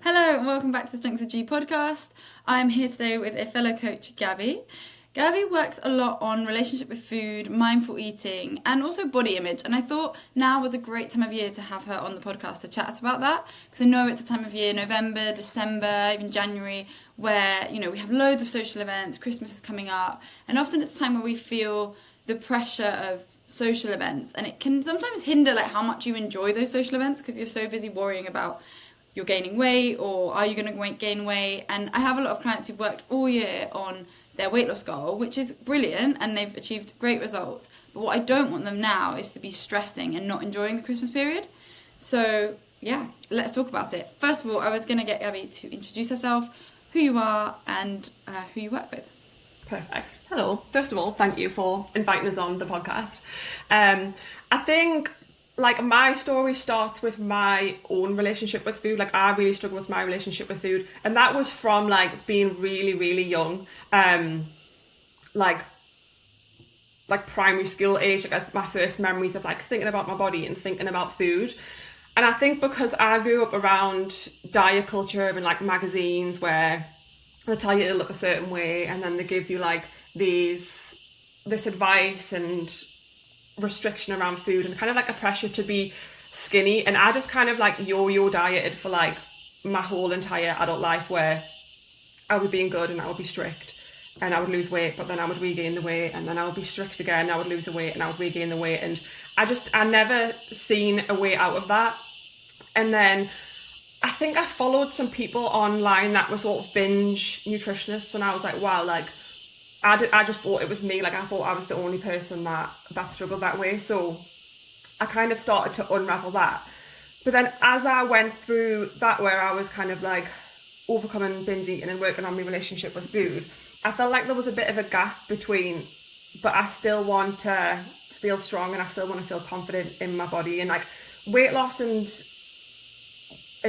Hello and welcome back to the Strength of G podcast. I'm here today with a fellow coach, Gabbi. Gabbi works a lot on relationship with food, mindful eating, and also body image. And I thought now was a great time of year to have her on the podcast to chat about that. Because I know it's a time of year, November, December, even January, where, we have loads of social events, Christmas is coming up. And often it's a time where we feel the pressure of social events. And it can sometimes hinder how much you enjoy those social events because you're so busy worrying about you're gaining weight or are you going to gain weight. And I have a lot of clients who've worked all year on their weight loss goal, which is brilliant and they've achieved great results. But what I don't want them now is to be stressing and not enjoying the Christmas period. So yeah, let's talk about it. First of all, I was going to get Gabbi to introduce herself, who you are and who you work with. Perfect. Hello. First of all, thank you for inviting us on the podcast. I think my story starts with my own relationship with food. I really struggle with my relationship with food, and that was from being really, really young. Primary school age, as my first memories of thinking about my body and thinking about food. And I think because I grew up around diet culture and magazines where they tell you to look a certain way and then they give you this advice and restriction around food and kind of a pressure to be skinny. And I just kind of yo-yo dieted for my whole entire adult life, where I would be in good and I would be strict and I would lose weight, but then I would regain the weight, and then I would be strict again, I would lose the weight and I would regain the weight. And I never seen a way out of that. And then I think I followed some people online that were sort of binge nutritionists, and I was like, wow, I just thought it was me. I thought I was the only person that struggled that way. So I kind of started to unravel that. But then as I went through that, where I was kind of overcoming binge eating and working on my relationship with food, I felt like there was a bit of a gap between, but I still want to feel strong and I still want to feel confident in my body. And weight loss and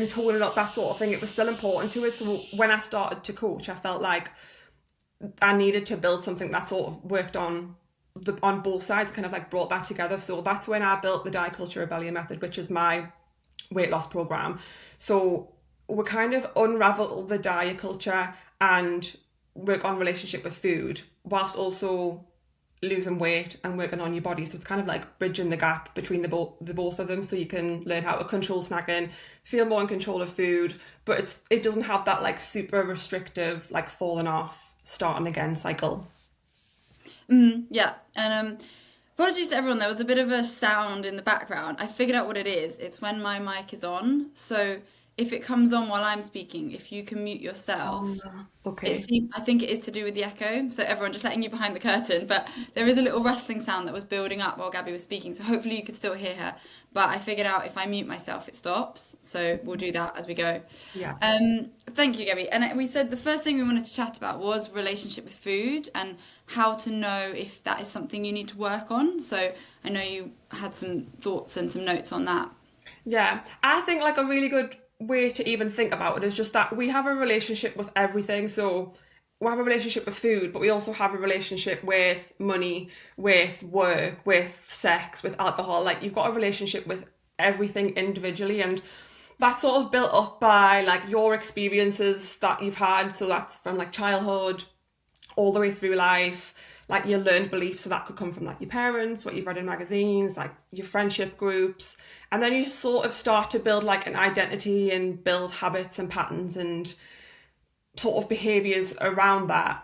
toning up, that sort of thing, it was still important to us. So when I started to coach, I felt like I needed to build something that sort of worked on both sides, kind of brought that together. So that's when I built the Diet Culture Rebellion Method, which is my weight loss program. So we kind of unravel the diet culture and work on relationship with food whilst also losing weight and working on your body. So it's kind of bridging the gap between the both of them, so you can learn how to control snacking, feel more in control of food, but it doesn't have that super restrictive falling off, starting again cycle. Yeah, and apologies to everyone, there was a bit of a sound in the background. I figured out what it is. It's when my mic is on, so if it comes on while I'm speaking, if you can mute yourself. Okay. I think it is to do with the echo. So everyone, just letting you behind the curtain, but there is a little rustling sound that was building up while Gabbi was speaking, so hopefully you could still hear her. But I figured out if I mute myself, it stops. So we'll do that as we go. Yeah. Thank you, Gabbi. And we said the first thing we wanted to chat about was relationship with food and how to know if that is something you need to work on. So I know you had some thoughts and some notes on that. Yeah, I think a really good way to even think about it is just that we have a relationship with everything. So we have a relationship with food, but we also have a relationship with money, with work, with sex, with alcohol. You've got a relationship with everything individually, and that's sort of built up by your experiences that you've had. So that's from childhood all the way through life, your learned beliefs. So that could come from your parents, what you've read in magazines, your friendship groups. And then you sort of start to build an identity and build habits and patterns and sort of behaviours around that.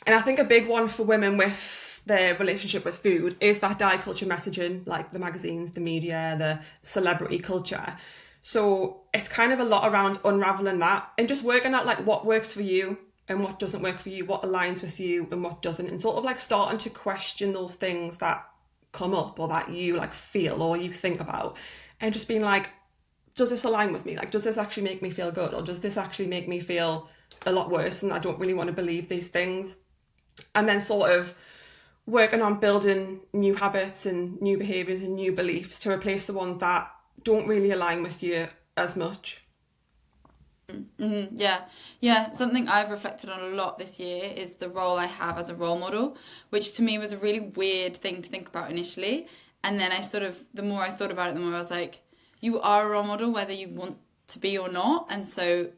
And I think a big one for women with their relationship with food is that diet culture messaging, the magazines, the media, the celebrity culture. So it's kind of a lot around unraveling that and just working out what works for you and what doesn't work for you, what aligns with you and what doesn't, and sort of starting to question those things that come up or that you feel or you think about, and just being does this align with me? Does this actually make me feel good, or does this actually make me feel a lot worse and I don't really want to believe these things? And then sort of working on building new habits and new behaviours and new beliefs to replace the ones that don't really align with you as much. Mm-hmm. Yeah. Something I've reflected on a lot this year is the role I have as a role model, which to me was a really weird thing to think about initially. And then the more I thought about it, the more I was like, you are a role model whether you want to be or not. And so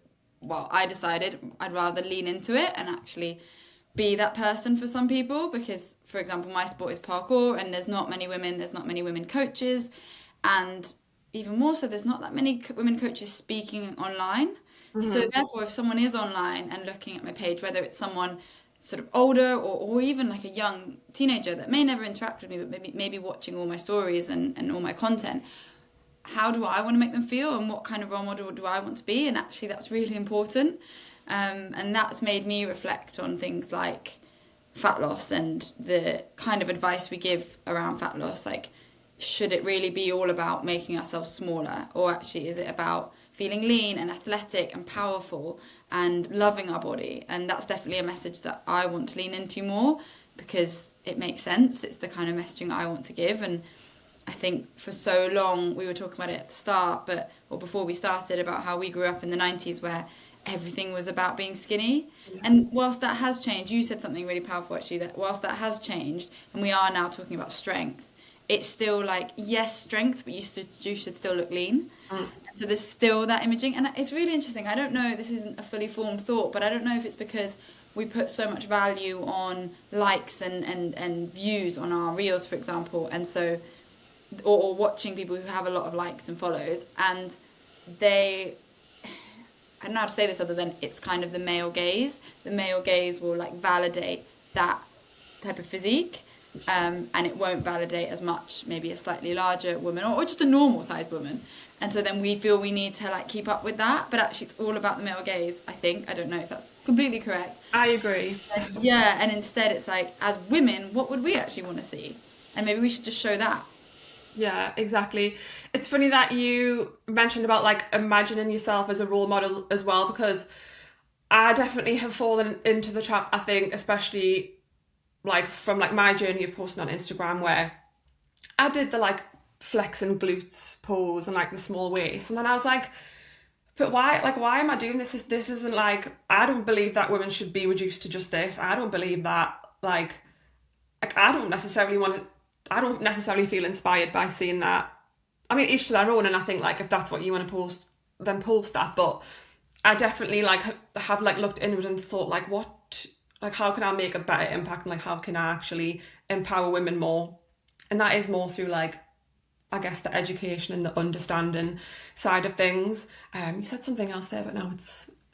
I decided I'd rather lean into it and actually be that person for some people, because, for example, my sport is parkour and there's not many women coaches, and even more so, there's not that many women coaches speaking online. So therefore, if someone is online and looking at my page, whether it's someone sort of older, or even like a young teenager that may never interact with me, but maybe watching all my stories and all my content, how do I want to make them feel, and what kind of role model do I want to be? And actually, that's really important. And that's made me reflect on things like fat loss and the kind of advice we give around fat loss. Like, should it really be all about making ourselves smaller, or actually is it about feeling lean and athletic and powerful and loving our body? And that's definitely a message that I want to lean into more, because it makes sense. It's the kind of messaging I want to give. And I think for so long, we were talking about it at the start, or before we started, about how we grew up in the 90s where everything was about being skinny. Yeah. And whilst that has changed, you said something really powerful actually, that whilst that has changed and we are now talking about strength, it's still like, yes, strength, but you should still look lean. So there's still that imaging. And it's really interesting. I don't know, this isn't a fully formed thought, but I don't know if it's because we put so much value on likes and views on our reels, for example, and so, or watching people who have a lot of likes and follows, and I don't know how to say this other than it's kind of the male gaze. The male gaze will like validate that type of physique, and it won't validate as much maybe a slightly larger woman, or just a normal sized woman. And so then we feel we need to like keep up with that, but actually it's all about the male gaze, I think. I don't know if that's completely correct. I agree. Yeah, and instead it's like, as women, what would we actually want to see? And maybe we should just show that. Yeah, exactly. It's funny that you mentioned about like imagining yourself as a role model as well, because I definitely have fallen into the trap, I think, especially like from like my journey of posting on Instagram, where I did the like flexing glutes pose and like the small waist, and then I was like, but why am I doing this? This isn't like, I don't believe that women should be reduced to just this. I don't believe that like I don't necessarily feel inspired by seeing that. I mean, each to their own, and I think like if that's what you want to post, then post that. But I definitely like have like looked inward and thought like, how can I make a better impact, and like how can I actually empower women more? And that is more through like, I guess, the education and the understanding side of things. You said something else there, but now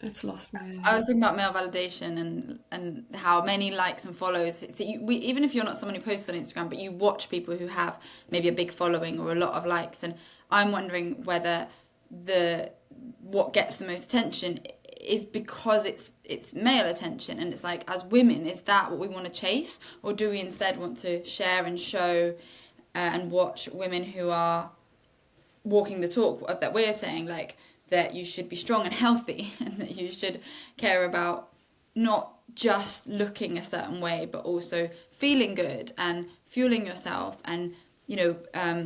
it's lost my... I was talking about male validation and how many likes and follows. So even if you're not someone who posts on Instagram, but you watch people who have maybe a big following or a lot of likes, and I'm wondering whether what gets the most attention is because it's male attention, and it's like, as women, is that what we want to chase, or do we instead want to share and show and watch women who are walking the talk that we're saying, like that you should be strong and healthy, and that you should care about not just looking a certain way, but also feeling good and fueling yourself, and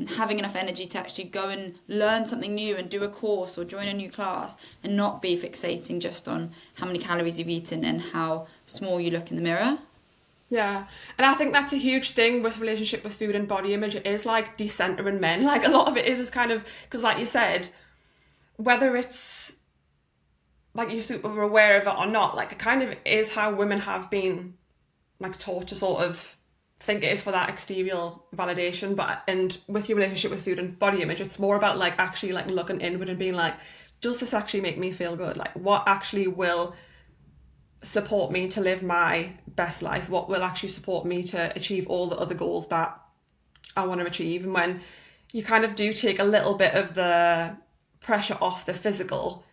having enough energy to actually go and learn something new and do a course or join a new class, and not be fixating just on how many calories you've eaten and how small you look in the mirror. Yeah, and I think that's a huge thing with relationship with food and body image. It is like decentering men. Like a lot of it is kind of, because like you said, whether it's like you're super aware of it or not, like it kind of is how women have been like taught to sort of think it is for that exterior validation. And with your relationship with food and body image, it's more about like actually like looking inward and being like, does this actually make me feel good? Like what actually will support me to live my best life? What will actually support me to achieve all the other goals that I want to achieve? And when you kind of do take a little bit of the pressure off the physical,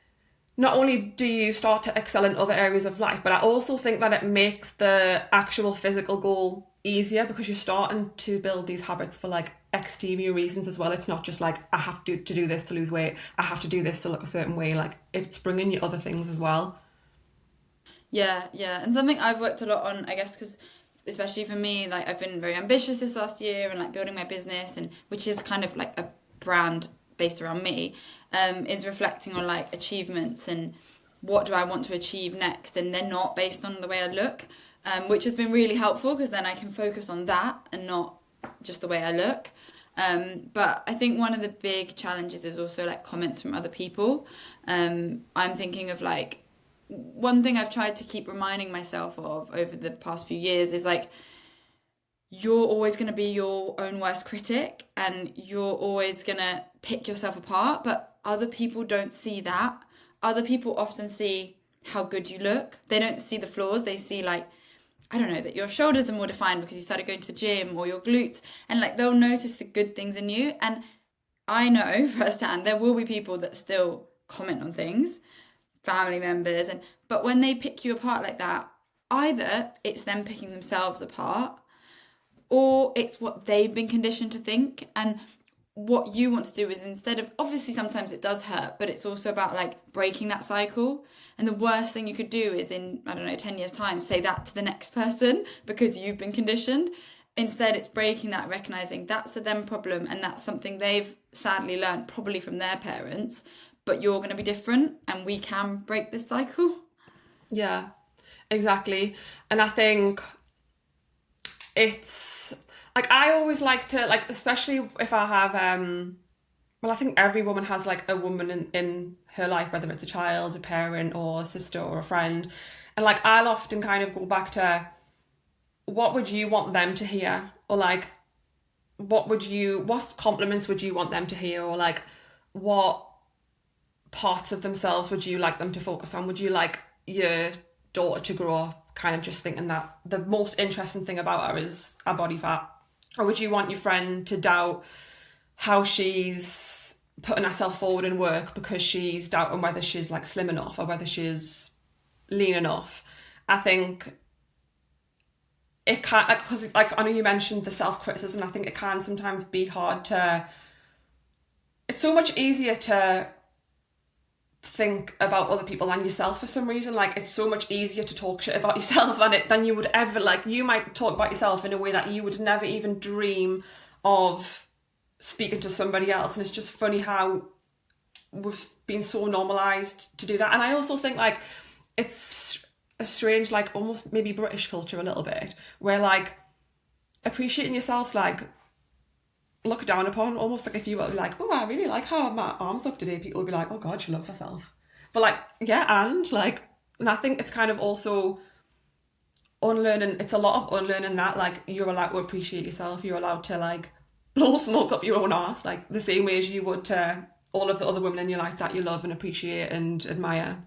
not only do you start to excel in other areas of life, but I also think that it makes the actual physical goal easier, because you're starting to build these habits for like exterior reasons as well. It's not just like, I have to do this to lose weight, I have to do this to look a certain way. Like it's bringing you other things as well. Yeah, and something I've worked a lot on, I guess, because especially for me, like I've been very ambitious this last year, and like building my business, and which is kind of like a brand based around me, is reflecting on like achievements and what do I want to achieve next, and they're not based on the way I look, which has been really helpful, because then I can focus on that and not just the way I look. But I think one of the big challenges is also like comments from other people. I'm thinking of like one thing I've tried to keep reminding myself of over the past few years is like, you're always going to be your own worst critic and you're always going to pick yourself apart, but other people don't see that. Other people often see how good you look. They don't see the flaws. They see like, I don't know, that your shoulders are more defined because you started going to the gym, or your glutes, and like they'll notice the good things in you. And I know firsthand there will be people that still comment on things, family members, and but when they pick you apart like that, either it's them picking themselves apart, or it's what they've been conditioned to think. And what you want to do is, instead of, obviously sometimes it does hurt, but it's also about like breaking that cycle. And the worst thing you could do is, in, I don't know, 10 years time, say that to the next person because you've been conditioned. Instead, it's breaking that, recognizing that's a them problem, and that's something they've sadly learned probably from their parents, but you're going to be different and we can break this cycle. Yeah, exactly. And I think it's like, I always like to, like, especially if I have well, I think every woman has like a woman in her life, whether it's a child, a parent, or a sister, or a friend. And like, I'll often kind of go back to, what would you want them to hear? Or like, what compliments would you want them to hear? Or like, what parts of themselves would you like them to focus on? Would you like your daughter to grow up kind of just thinking that the most interesting thing about her is her body fat? Or would you want your friend to doubt how she's putting herself forward in work because she's doubting whether she's like slim enough or whether she's lean enough? I think it can, because like I know you mentioned the self-criticism. I think it can sometimes be hard to, it's so much easier to think about other people than yourself for some reason. Like, it's so much easier to talk shit about yourself than you would ever, like, you might talk about yourself in a way that you would never even dream of speaking to somebody else. And it's just funny how we've been so normalized to do that. And I also think like it's a strange, like almost maybe British culture a little bit, where like appreciating yourself's like looked down upon, almost. Like if you were like, oh, I really like how my arms look today, people would be like, oh god, she loves herself. But like, yeah, and like, and I think it's kind of also unlearning, it's a lot of unlearning that, like, you're allowed to appreciate yourself, you're allowed to like blow smoke up your own arse, like the same way as you would to all of the other women in your life that you love and appreciate and admire.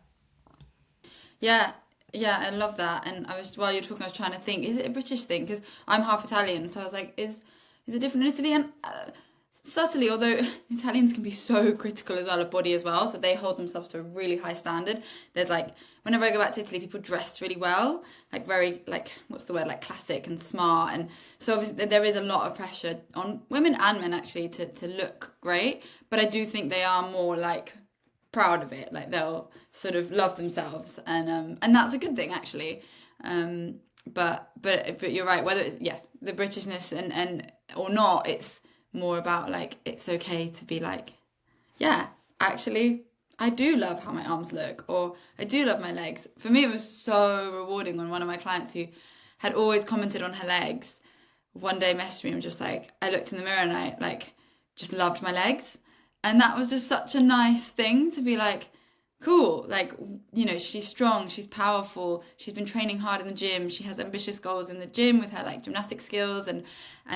Yeah, yeah, I love that. And I was, while you're talking, I was trying to think, is it a British thing? Because I'm half Italian, so I was like, is it different in Italy? And subtly, although Italians can be so critical as well of body as well, so they hold themselves to a really high standard. There's like, whenever I go back to Italy, people dress really well, like very, like, what's the word, like classic and smart. And so obviously there is a lot of pressure on women and men actually to look great, but I do think they are more like proud of it, like they'll sort of love themselves, and that's a good thing actually. But you're right, whether it's, yeah, the Britishness and or not, it's more about like, it's okay to be like, yeah, actually I do love how my arms look, or I do love my legs. For me, it was so rewarding when one of my clients who had always commented on her legs one day messaged me and was just like, I looked in the mirror and I like just loved my legs. And that was just such a nice thing to be like, cool, like, you know, she's strong, she's powerful, she's been training hard in the gym, she has ambitious goals in the gym with her like gymnastic skills and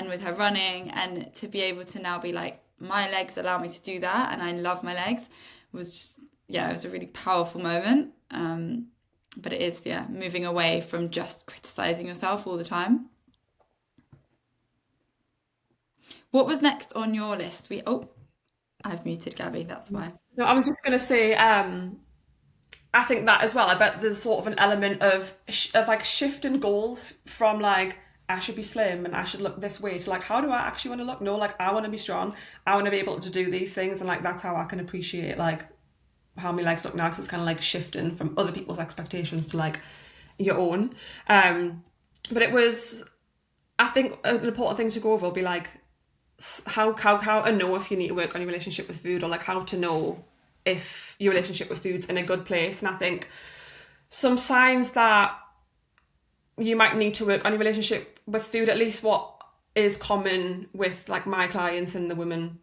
with her running, and to be able to now be like, my legs allow me to do that and I love my legs, was just, yeah, it was a really powerful moment. But it is, yeah, moving away from just criticizing yourself all the time. What was next on your list? I've muted Gabby, that's why. No, I was just going to say, I think that as well. I bet there's sort of an element of like shifting goals from like, I should be slim and I should look this way, to like, how do I actually want to look? No, like, I want to be strong. I want to be able to do these things. And like, that's how I can appreciate like how my legs look now, because it's kind of like shifting from other people's expectations to like your own. But it was, I think an important thing to go over will be like, how to know if you need to work on your relationship with food, or like how to know if your relationship with food's in a good place. And I think some signs that you might need to work on your relationship with food, at least what is common with like my clients and the women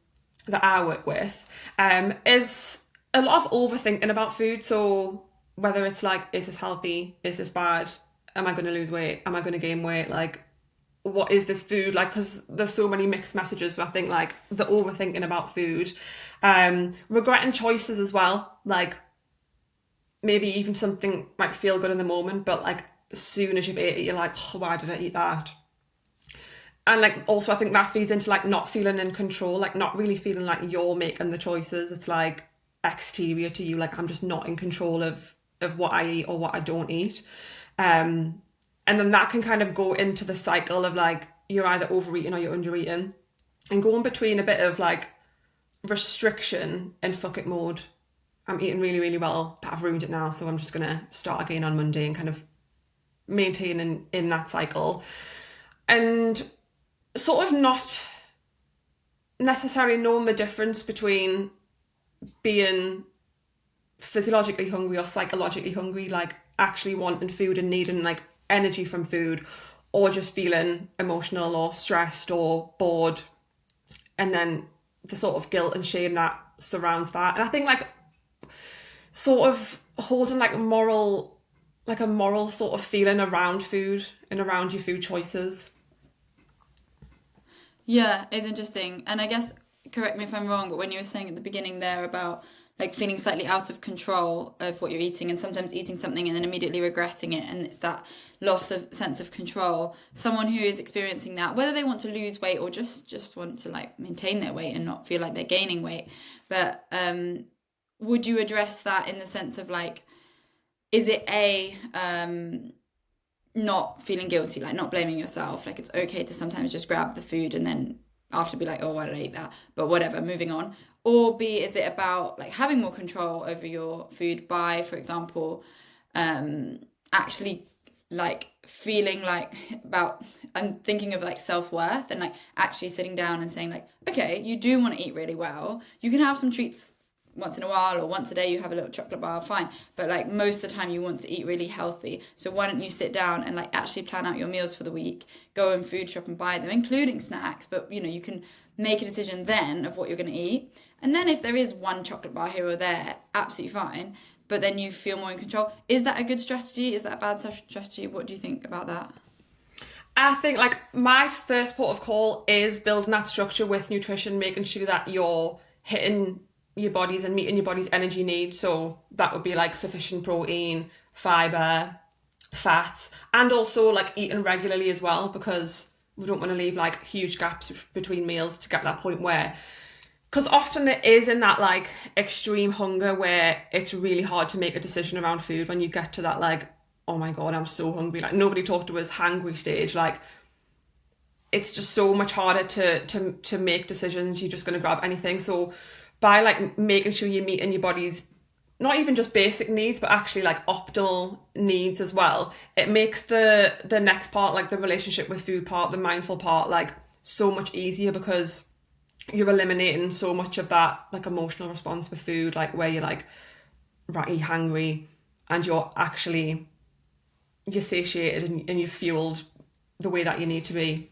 that I work with, is a lot of overthinking about food. So whether it's like, is this healthy? Is this bad? Am I going to lose weight? Am I going to gain weight? Like, what is this food? Like, because there's so many mixed messages. So I think like the overthinking about food, regretting choices as well. Like, maybe even something might feel good in the moment, but like as soon as you've ate it, you're like, oh, why did I eat that? And like also I think that feeds into like not feeling in control, like not really feeling like you're making the choices. It's like exterior to you, like I'm just not in control of what I eat or what I don't eat. And then that can kind of go into the cycle of like you're either overeating or you're undereating, and go in between a bit of like restriction and fuck it mode. I'm eating really, really well, but I've ruined it now, so I'm just gonna start again on Monday, and kind of maintain in that cycle. And sort of not necessarily knowing the difference between being physiologically hungry or psychologically hungry, like actually wanting food and needing like energy from food, or just feeling emotional or stressed or bored, and then the sort of guilt and shame that surrounds that. And I think like sort of holding like moral, like a moral sort of feeling around food and around your food choices. Yeah, it's interesting. And I guess, correct me if I'm wrong, but when you were saying at the beginning there about like feeling slightly out of control of what you're eating and sometimes eating something and then immediately regretting it, and it's that loss of sense of control. Someone who is experiencing that, whether they want to lose weight or just want to like maintain their weight and not feel like they're gaining weight, but would you address that in the sense of like, is it not feeling guilty, like not blaming yourself, like it's okay to sometimes just grab the food and then after be like, oh, why did I eat that, but whatever, moving on? Or B, is it about like having more control over your food by, for example, actually like feeling like about, I'm thinking of like self-worth and like actually sitting down and saying like, okay, you do want to eat really well, you can have some treats once in a while, or once a day you have a little chocolate bar, fine, but like most of the time you want to eat really healthy. So why don't you sit down and like actually plan out your meals for the week, go and food shop and buy them, including snacks, but you know, you can make a decision then of what you're going to eat. And then if there is one chocolate bar here or there, absolutely fine, but then you feel more in control. Is that a good strategy? Is that a bad strategy? What do you think about that? I think like my first port of call is building that structure with nutrition, making sure that you're hitting your body's and meeting your body's energy needs. So that would be like sufficient protein, fiber, fats, and also like eating regularly as well, because we don't want to leave like huge gaps between meals to get that point where, because often it is in that like extreme hunger where it's really hard to make a decision around food when you get to that like, oh my god, I'm so hungry, like nobody talked to us hangry stage. Like it's just so much harder to make decisions. You're just going to grab anything. So by like making sure you're meeting your body's not even just basic needs, but actually like optimal needs as well, it makes the next part, like the relationship with food part, the mindful part, like so much easier, because you're eliminating so much of that like emotional response with food, like where you're like, right, you're hungry, and you're satiated and you're fueled the way that you need to be.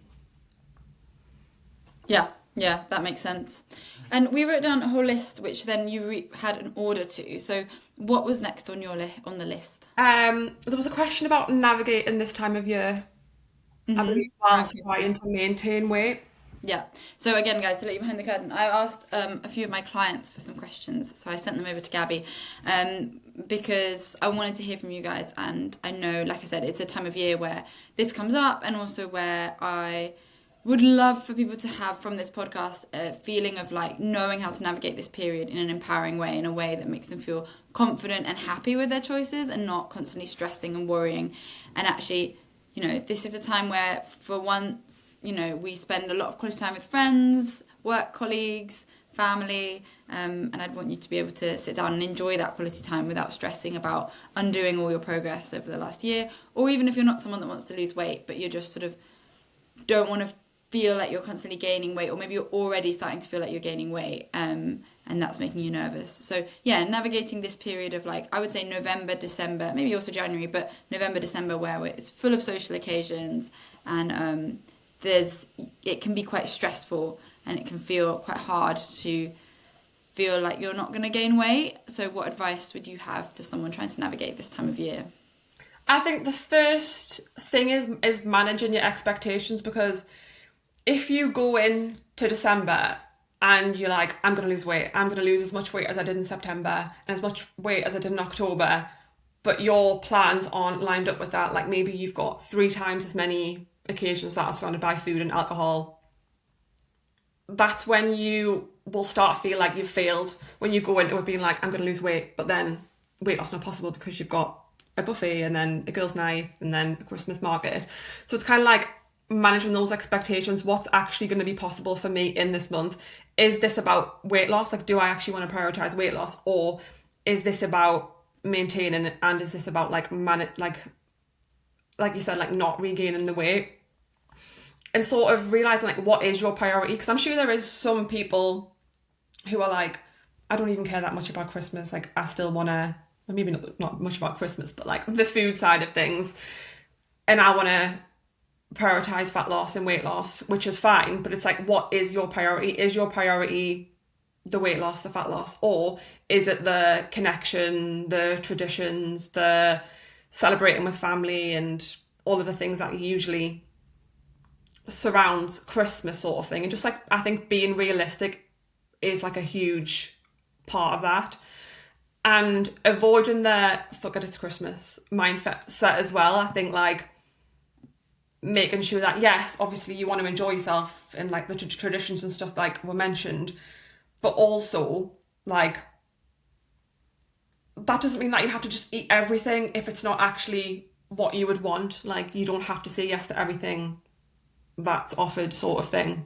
Yeah, yeah, that makes sense. And we wrote down a whole list, which then you had an order to. So, what was next on your on the list? There was a question about navigating this time of year, I believe, Around whilst trying Christmas. to maintain weight. Yeah. So again, guys, to let you behind the curtain, I asked a few of my clients for some questions. So I sent them over to Gabby, because I wanted to hear from you guys. And I know, like I said, it's a time of year where this comes up, and also where I would love for people to have from this podcast a feeling of like knowing how to navigate this period in an empowering way, in a way that makes them feel confident and happy with their choices, and not constantly stressing and worrying. And actually, you know, this is a time where for once, you know, we spend a lot of quality time with friends, work colleagues, family, and I'd want you to be able to sit down and enjoy that quality time without stressing about undoing all your progress over the last year. Or even if you're not someone that wants to lose weight, but you're just sort of don't want to feel like you're constantly gaining weight, or maybe you're already starting to feel like you're gaining weight, and that's making you nervous. So yeah, navigating this period of like, I would say November, December, maybe also January, but November, December, where it's full of social occasions, and it can be quite stressful, and it can feel quite hard to feel like you're not going to gain weight. So what advice would you have to someone trying to navigate this time of year? I think the first thing is managing your expectations, because if you go in to December and you're like, I'm going to lose weight, I'm going to lose as much weight as I did in September and as much weight as I did in October, but your plans aren't lined up with that, like maybe you've got 3 times as many occasions that are surrounded by food and alcohol, that's when you will start to feel like you've failed, when you go into it being like, I'm going to lose weight, but then weight loss not possible because you've got a buffet and then a girls' night and then a Christmas market. So it's kind of like managing those expectations. What's actually going to be possible for me in this month? Is this about weight loss? Like, do I actually want to prioritize weight loss, or is this about maintaining, and is this about like you said, like not regaining the weight? And sort of realizing like what is your priority, because I'm sure there is some people who are like, I don't even care that much about Christmas, like I still want to, well, maybe not much about Christmas, but like the food side of things, and I want to prioritize fat loss and weight loss, which is fine, but it's like, what is your priority? Is your priority the weight loss, the fat loss, or is it the connection, the traditions, the celebrating with family and all of the things that usually surrounds Christmas sort of thing? And just like, I think being realistic is like a huge part of that, and avoiding the fuck it, it's Christmas mindset as well. I think like making sure that, yes, obviously you want to enjoy yourself and like the traditions and stuff like were mentioned, but also like that doesn't mean that you have to just eat everything if it's not actually what you would want. Like, you don't have to say yes to everything that's offered, sort of thing.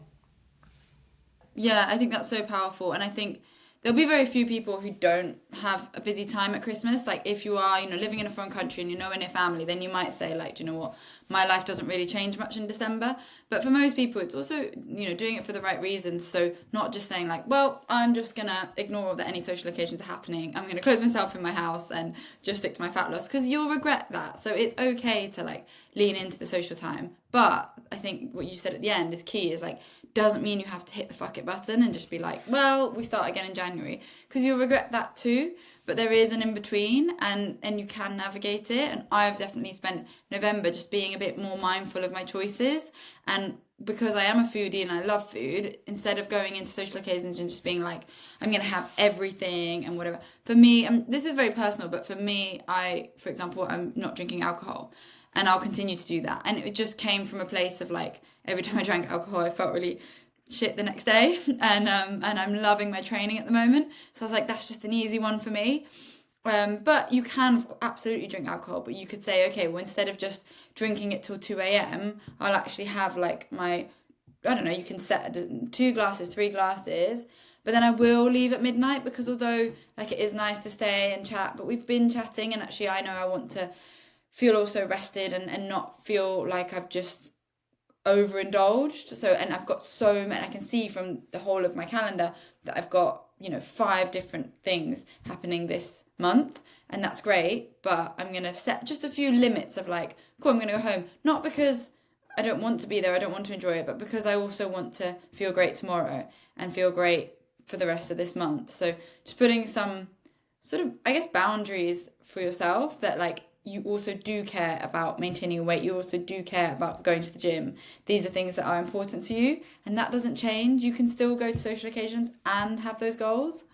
Yeah, I think that's so powerful. And I think there'll be very few people who don't have a busy time at Christmas. Like, if you are, living in a foreign country and you're nowhere near family, then you might say, like, do you know what? My life doesn't really change much in December. But for most people, it's also, doing it for the right reasons. So not just saying like, well, I'm just going to ignore that any social occasions are happening. I'm going to close myself in my house and just stick to my fat loss, because you'll regret that. So it's okay to like lean into the social time. But I think what you said at the end is key, is like, doesn't mean you have to hit the fuck it button and just be like, well, we start again in January, because you'll regret that too. But there is an in-between, and you can navigate it. And I've definitely spent November just being a bit more mindful of my choices. And because I am a foodie and I love food, instead of going into social occasions and just being like, I'm going to have everything and whatever. For me, this is very personal, but for me, for example, I'm not drinking alcohol. And I'll continue to do that. And it just came from a place of like, every time I drank alcohol, I felt really shit the next day. And I'm loving my training at the moment. So I was like, that's just an easy one for me. But you can absolutely drink alcohol. But you could say, okay, well, instead of just drinking it till 2 a.m., I'll actually have like I don't know, you can set 2 glasses, 3 glasses. But then I will leave at midnight, because although like it is nice to stay and chat, but we've been chatting, and actually I know I want to feel also rested and not feel like I've just overindulged. So, and I've got so many, I can see from the whole of my calendar that I've got 5 different things happening this month, and that's great. But I'm gonna set just a few limits of like, cool, I'm gonna go home, not because I don't want to be there, I don't want to enjoy it, but because I also want to feel great tomorrow and feel great for the rest of this month. So just putting some sort of, I guess, boundaries for yourself, that like, you also do care about maintaining your weight. You also do care about going to the gym. These are things that are important to you, and that doesn't change. You can still go to social occasions and have those goals.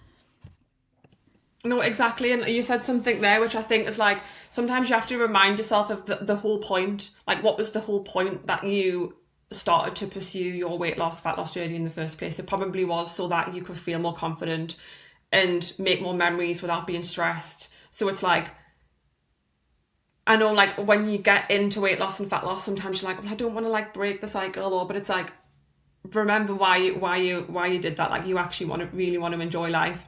No, exactly. And you said something there which I think is like, sometimes you have to remind yourself of the whole point. Like, what was the whole point that you started to pursue your weight loss, fat loss journey in the first place? It probably was so that you could feel more confident and make more memories without being stressed. So it's like, I know, like, when you get into weight loss and fat loss, sometimes you're like, well, I don't want to like break the cycle, but it's like, remember why you did that. Like, you actually really want to enjoy life.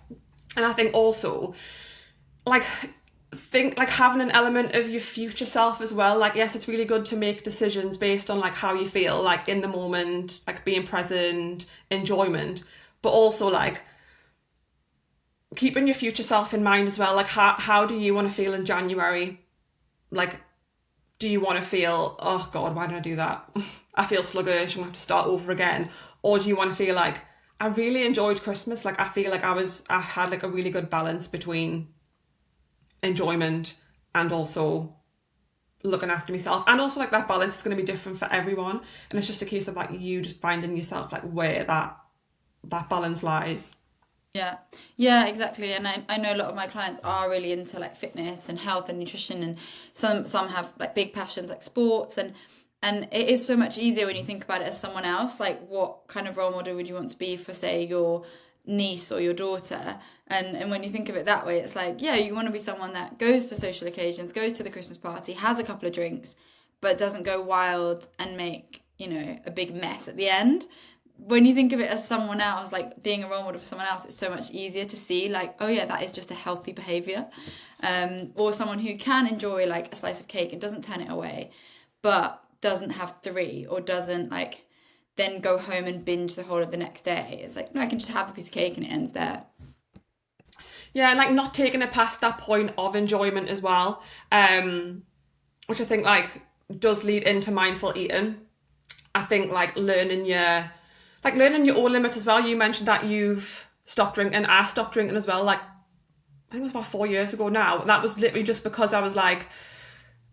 And I think also, like, having an element of your future self as well. Like, yes, it's really good to make decisions based on like how you feel, like in the moment, like being present, enjoyment, but also like keeping your future self in mind as well. Like, how do you want to feel in January? Like, do you want to feel, oh God, why did I do that? I feel sluggish, I'm going to have to start over again. Or do you want to feel like, I really enjoyed Christmas. Like I feel like I had like a really good balance between enjoyment and also looking after myself, and also like that balance is going to be different for everyone, and it's just a case of like you just finding yourself like where that balance lies. Yeah, yeah, exactly. And I know a lot of my clients are really into like fitness and health and nutrition, and some have like big passions like sports, and it is so much easier when you think about it as someone else. Like, what kind of role model would you want to be for, say, your niece or your daughter? And when you think of it that way, it's like, yeah, you want to be someone that goes to social occasions, goes to the Christmas party, has a couple of drinks, but doesn't go wild and make, a big mess at the end. When you think of it as someone else, like being a role model for someone else, it's so much easier to see, like, oh yeah, that is just a healthy behavior. Or someone who can enjoy like a slice of cake and doesn't turn it away, but doesn't have three, or doesn't like then go home and binge the whole of the next day. It's like, no, I can just have a piece of cake and it ends there. Yeah, and like not taking it past that point of enjoyment as well, which I think like does lead into mindful eating. I think learning your own limits as well. You mentioned that you've stopped drinking. I stopped drinking as well. Like I think it was about 4 years ago now. That was literally just because I was like,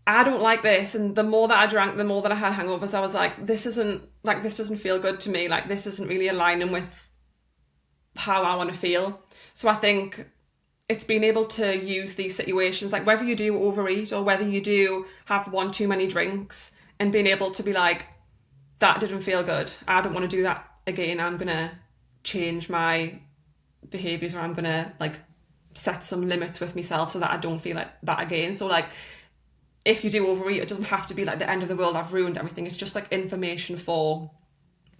I don't like this. And the more that I drank, the more that I had hangovers. I was like, this doesn't feel good to me. Like this isn't really aligning with how I want to feel. So I think it's being able to use these situations, like whether you do overeat or whether you do have one too many drinks, and being able to be like, that didn't feel good. I don't want to do that again. I'm going to change my behaviors, or I'm going to like set some limits with myself so that I don't feel like that again. So like if you do overeat, it doesn't have to be like the end of the world, I've ruined everything. It's just like information for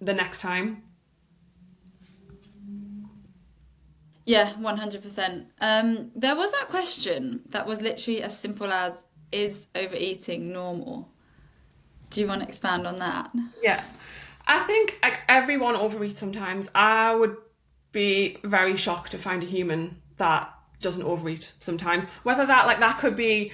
the next time. Yeah, 100%. There was that question that was literally as simple as, is overeating normal? Do you want to expand on that? Yeah. I think like everyone overeats sometimes. I would be very shocked to find a human that doesn't overeat sometimes. Whether that could be,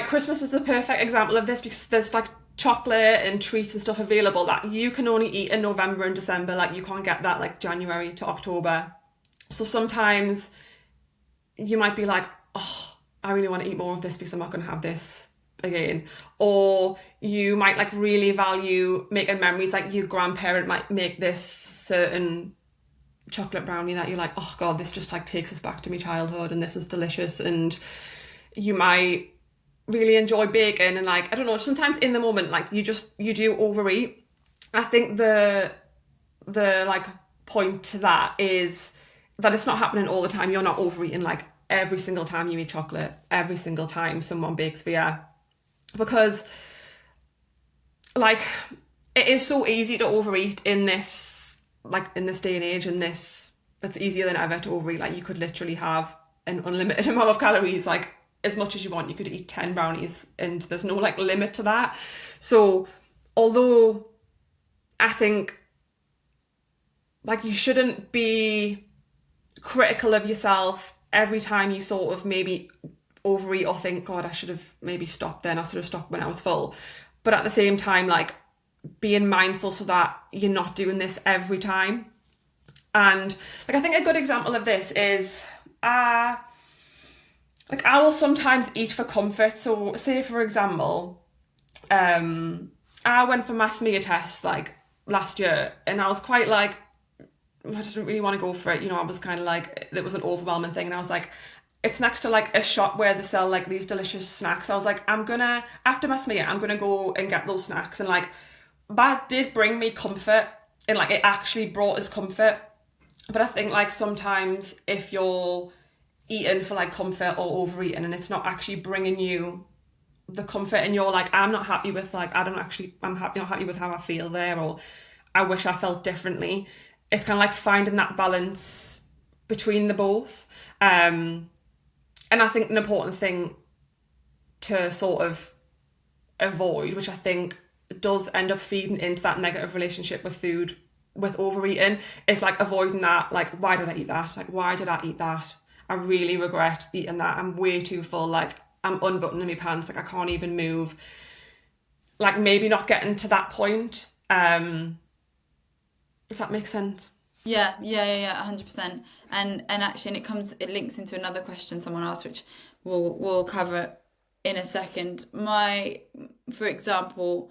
Christmas is a perfect example of this, because there's like chocolate and treats and stuff available that you can only eat in November and December. Like you can't get that like January to October. So sometimes you might be like, oh, I really want to eat more of this because I'm not going to have this again. Or you might like really value making memories, like your grandparent might make this certain chocolate brownie that you're like, oh god, this just like takes us back to my childhood and this is delicious. And you might really enjoy baking, and like, I don't know, sometimes in the moment like you do overeat. I think the like point to that is that it's not happening all the time. You're not overeating like every single time you eat chocolate, every single time someone bakes for you, because like it is so easy to overeat in this day and age. In this, it's easier than ever to overeat. Like you could literally have an unlimited amount of calories, like as much as you want. You could eat 10 brownies and there's no like limit to that. So although I think like you shouldn't be critical of yourself every time you sort of maybe overeat or think, God, I should have maybe stopped then, I should have stopped when I was full. But at the same time, like being mindful so that you're not doing this every time. And like I think a good example of this is like I will sometimes eat for comfort. So say for example, I went for my smear test like last year, and I was quite like, I just didn't really want to go for it. I was kind of like, it was an overwhelming thing. And I was like, it's next to like a shop where they sell like these delicious snacks. I was like, after my smear, I'm going to go and get those snacks. And like, that did bring me comfort, and like, it actually brought us comfort. But I think like sometimes if you're eating for like comfort or overeating and it's not actually bringing you the comfort, and you're like, I'm not happy with like, not happy with how I feel there, or I wish I felt differently. It's kind of like finding that balance between the both. And I think an important thing to sort of avoid, which I think does end up feeding into that negative relationship with food, with overeating, is like avoiding that. Like, why did I eat that? Like, why did I eat that? I really regret eating that. I'm way too full. Like, I'm unbuttoning my pants. Like, I can't even move. Like, maybe not getting to that point. If that makes sense. Yeah, 100%. And actually, it links into another question someone asked, which we'll cover in a second. For example,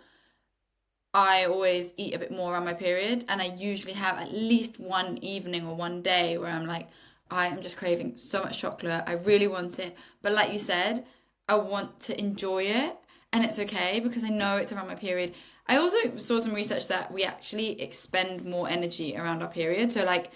I always eat a bit more on my period, and I usually have at least one evening or one day where I'm like, I am just craving so much chocolate. I really want it. But like you said, I want to enjoy it, and it's okay because I know it's around my period. I also saw some research that we actually expend more energy around our period. So, like,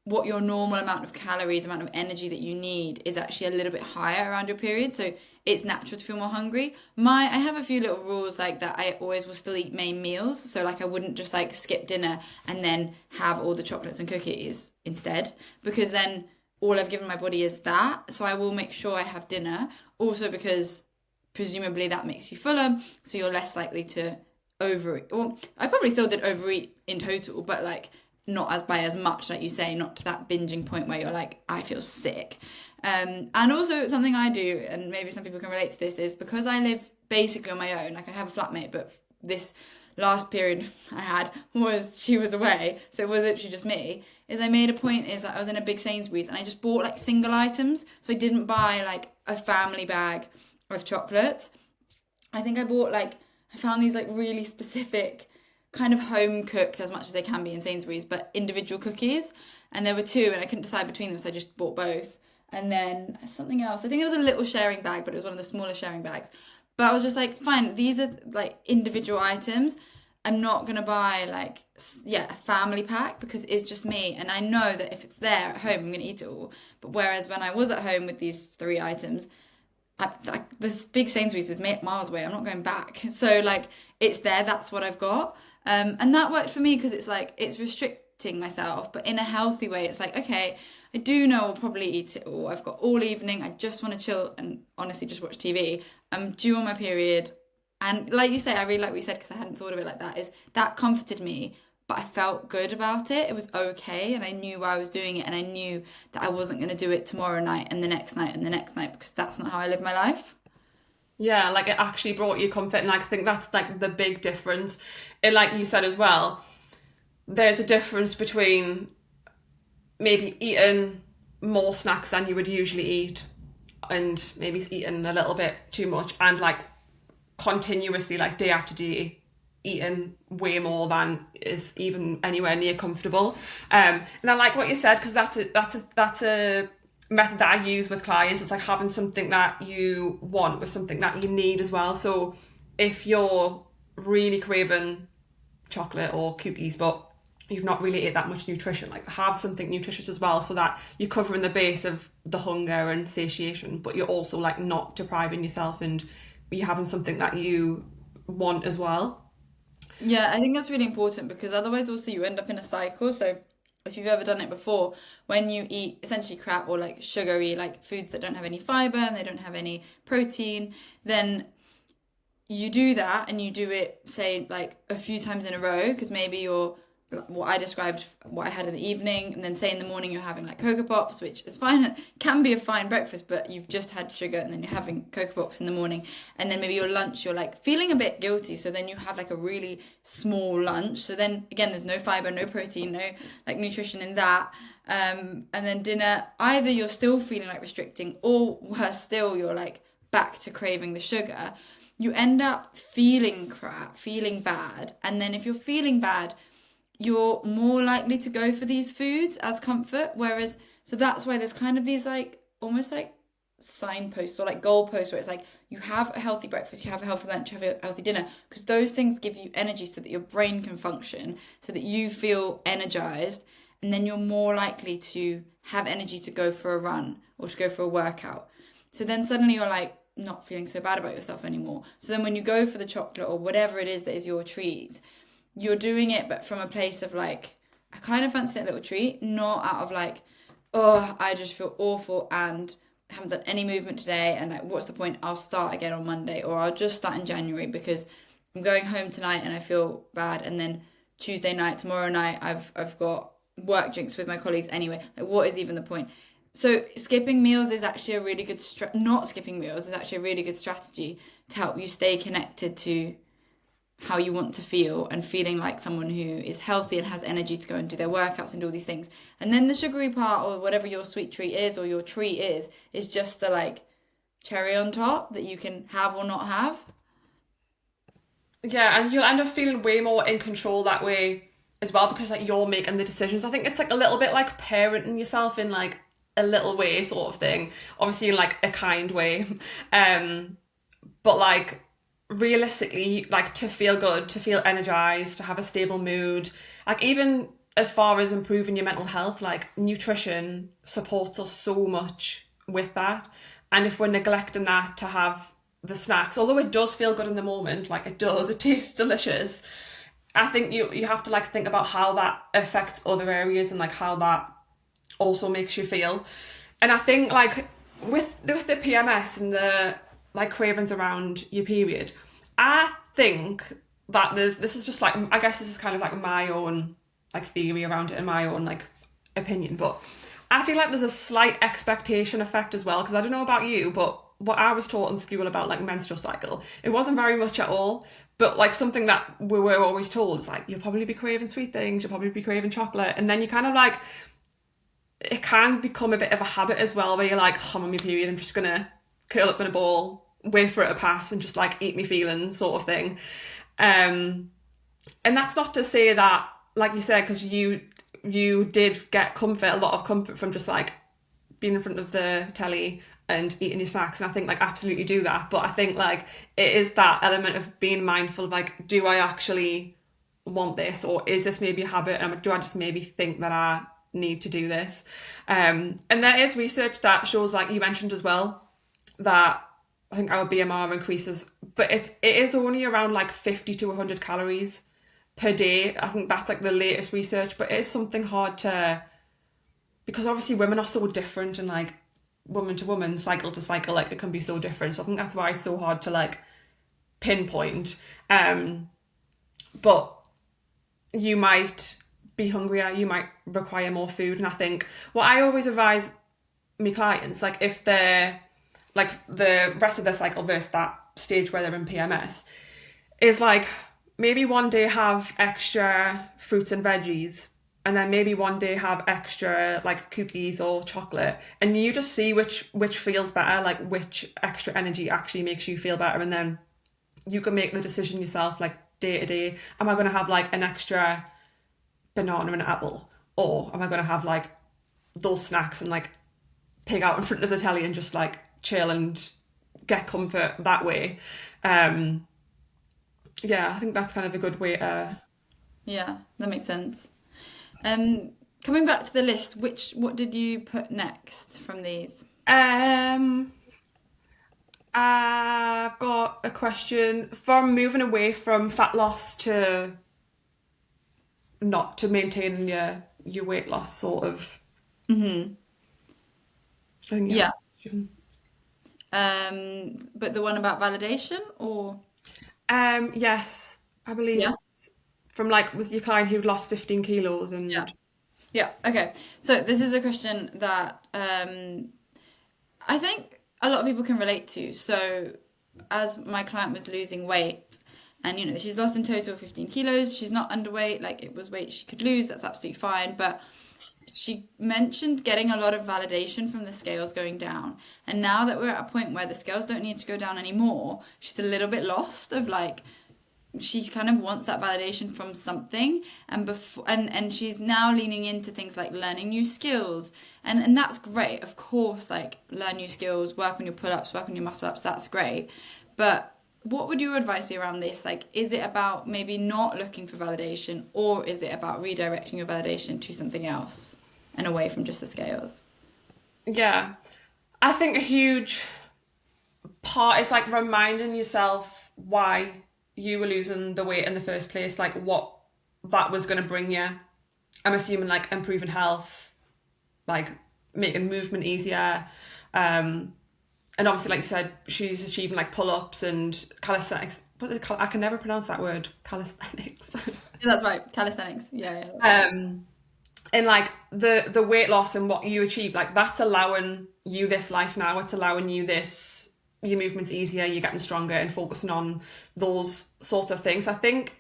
what your normal amount of calories, amount of energy that you need is actually a little bit higher around your period. So it's natural to feel more hungry. I have a few little rules like that. I always will still eat main meals. So like I wouldn't just like skip dinner and then have all the chocolates and cookies instead, because then all I've given my body is that. So I will make sure I have dinner. Also because presumably that makes you fuller, so you're less likely to overeat. Well, I probably still did overeat in total, but like not as by as much, like you say, not to that binging point where you're like, I feel sick. And also something I do, and maybe some people can relate to this, is because I live basically on my own. Like I have a flatmate, but this last period I had she was away, so it was literally just me. Is I made a point is that I was in a big Sainsbury's and I just bought like single items, so I didn't buy like a family bag of chocolates. I think I found these like really specific kind of home cooked as much as they can be in Sainsbury's, but individual cookies. And there were two, and I couldn't decide between them, so I just bought both. And then something else. I think it was a little sharing bag, but it was one of the smaller sharing bags. But I was just like, fine, these are like individual items. I'm not gonna buy like a family pack because it's just me, and I know that if it's there at home, I'm gonna eat it all. But whereas when I was at home with these three items, this big Sainsbury's is miles away. I'm not going back. So like it's there. That's what I've got. And that worked for me because it's like it's restricting myself, but in a healthy way. It's like, okay, I do know I'll probably eat it all. I've got all evening. I just want to chill and honestly just watch TV. I'm due on my period. And like you say, I really like what you said because I hadn't thought of it like that. Is that comforted me, but I felt good about it. It was okay, and I knew why I was doing it, and I knew that I wasn't going to do it tomorrow night and the next night and the next night because that's not how I live my life. Yeah, like it actually brought you comfort, and I think that's like the big difference. And like you said as well, there's a difference between maybe eating more snacks than you would usually eat, and maybe eating a little bit too much, and like continuously, like day after day, eating way more than is even anywhere near comfortable. And I like what you said because that's a method that I use with clients. It's like having something that you want with something that you need as well. So if you're really craving chocolate or cookies, but you've not really ate that much nutrition, like have something nutritious as well, so that you're covering the base of the hunger and satiation, but you're also like not depriving yourself, and you're having something that you want as well. Yeah, I think that's really important because otherwise, also, you end up in a cycle. So, if you've ever done it before, when you eat essentially crap or like sugary, like foods that don't have any fiber and they don't have any protein, then you do that and you do it, say, like a few times in a row because maybe you're what I described, what I had in the evening, and then say in the morning you're having like Cocoa Pops, which is fine, can be a fine breakfast, but you've just had sugar, and then you're having Cocoa Pops in the morning, and then maybe your lunch you're like feeling a bit guilty, so then you have like a really small lunch. So then again, there's no fiber, no protein, no like nutrition in that. And then dinner, either you're still feeling like restricting, or worse still, you're like back to craving the sugar. You end up feeling crap, feeling bad, and then if you're feeling bad, you're more likely to go for these foods as comfort. Whereas, so that's why there's kind of these like almost like signposts or like goalposts where it's like you have a healthy breakfast, you have a healthy lunch, you have a healthy dinner, because those things give you energy so that your brain can function, so that you feel energized, and then you're more likely to have energy to go for a run or to go for a workout. So then suddenly you're like not feeling so bad about yourself anymore. So then when you go for the chocolate or whatever it is that is your treat, you're doing it, but from a place of like, I kind of fancy that little treat, not out of like, oh, I just feel awful and haven't done any movement today, and like, what's the point? I'll start again on Monday, or I'll just start in January because I'm going home tonight and I feel bad, and then Tuesday night, tomorrow night, I've got work drinks with my colleagues anyway. Like, what is even the point? So skipping meals is actually a really good not skipping meals is actually a really good strategy to help you stay connected to how you want to feel and feeling like someone who is healthy and has energy to go and do their workouts and do all these things. And then the sugary part, or whatever your sweet treat is or your treat is just the like cherry on top that you can have or not have. Yeah, and you'll end up feeling way more in control that way as well because like you're making the decisions. I think it's like a little bit like parenting yourself in like a little way sort of thing. Obviously in like a kind way. But like realistically, like to feel good, to feel energized, to have a stable mood, like even as far as improving your mental health, like nutrition supports us so much with that. And if we're neglecting that to have the snacks, although it does feel good in the moment, like it does, it tastes delicious. I think you have to like think about how that affects other areas and like how that also makes you feel. And I think like with the PMS and the like cravings around your period, I think that this is just like, I guess this is kind of like my own like theory around it and my own like opinion, but I feel like there's a slight expectation effect as well because I don't know about you, but what I was taught in school about like menstrual cycle, it wasn't very much at all. But like something that we were always told is like you'll probably be craving sweet things, you'll probably be craving chocolate, and then you kind of like it can become a bit of a habit as well where you're like, oh, I'm on my period, I'm just gonna curl up in a ball, wait for it to pass and just like eat me feelings sort of thing. And that's not to say that, like you said, because you did get comfort, a lot of comfort from just like being in front of the telly and eating your snacks, and I think like absolutely do that. But I think like it is that element of being mindful of like, do I actually want this, or is this maybe a habit, and do I just maybe think that I need to do this? And there is research that shows, like you mentioned as well, that I think our BMR increases, but it is only around like 50 to 100 calories per day. I think that's like the latest research, but it is something hard to, because obviously women are so different and like woman to woman, cycle to cycle, like it can be so different. So I think that's why it's so hard to like pinpoint. But you might be hungrier, you might require more food. And I think what I always advise my clients, like if they're like the rest of their cycle versus that stage where they're in PMS, is like maybe one day have extra fruits and veggies, and then maybe one day have extra like cookies or chocolate, and you just see which feels better, like which extra energy actually makes you feel better, and then you can make the decision yourself, like day to day, am I going to have like an extra banana and apple, or am I going to have like those snacks and like pig out in front of the telly and just like chill and get comfort that way. Yeah, I think that's kind of a good way to. Yeah, that makes sense. Coming back to the list, what did you put next from these? um I've got a question from moving away from fat loss to not to maintaining your weight loss sort of. Hmm. I think Yeah. yeah. But the one about validation, or Yes, I believe yeah, it's from like was your client who'd lost 15 kilos yeah, and yeah. Okay. So this is a question that I think a lot of people can relate to. So as my client was losing weight, and she's lost in total 15 kilos. She's not underweight, like it was weight she could lose. That's absolutely fine, but she mentioned getting a lot of validation from the scales going down. And now that we're at a point where the scales don't need to go down anymore, she's a little bit lost of like, she kind of wants that validation from something, and she's now leaning into things like learning new skills, and that's great, of course, like learn new skills, work on your pull-ups, work on your muscle-ups, that's great. But what would your advice be around this? Like, is it about maybe not looking for validation, or is it about redirecting your validation to something else and away from just the scales? yeah. I think a huge part is like reminding yourself why you were losing the weight in the first place, like what that was going to bring you. I'm assuming like improving health, like making movement easier. And obviously, like you said, she's achieving like pull-ups and calisthenics. I can never pronounce that word, calisthenics. Yeah, that's right, calisthenics. Yeah, yeah. And like the weight loss and what you achieve, like that's allowing you this life now. It's allowing you this your movement's easier, you're getting stronger, and focusing on those sorts of things. I think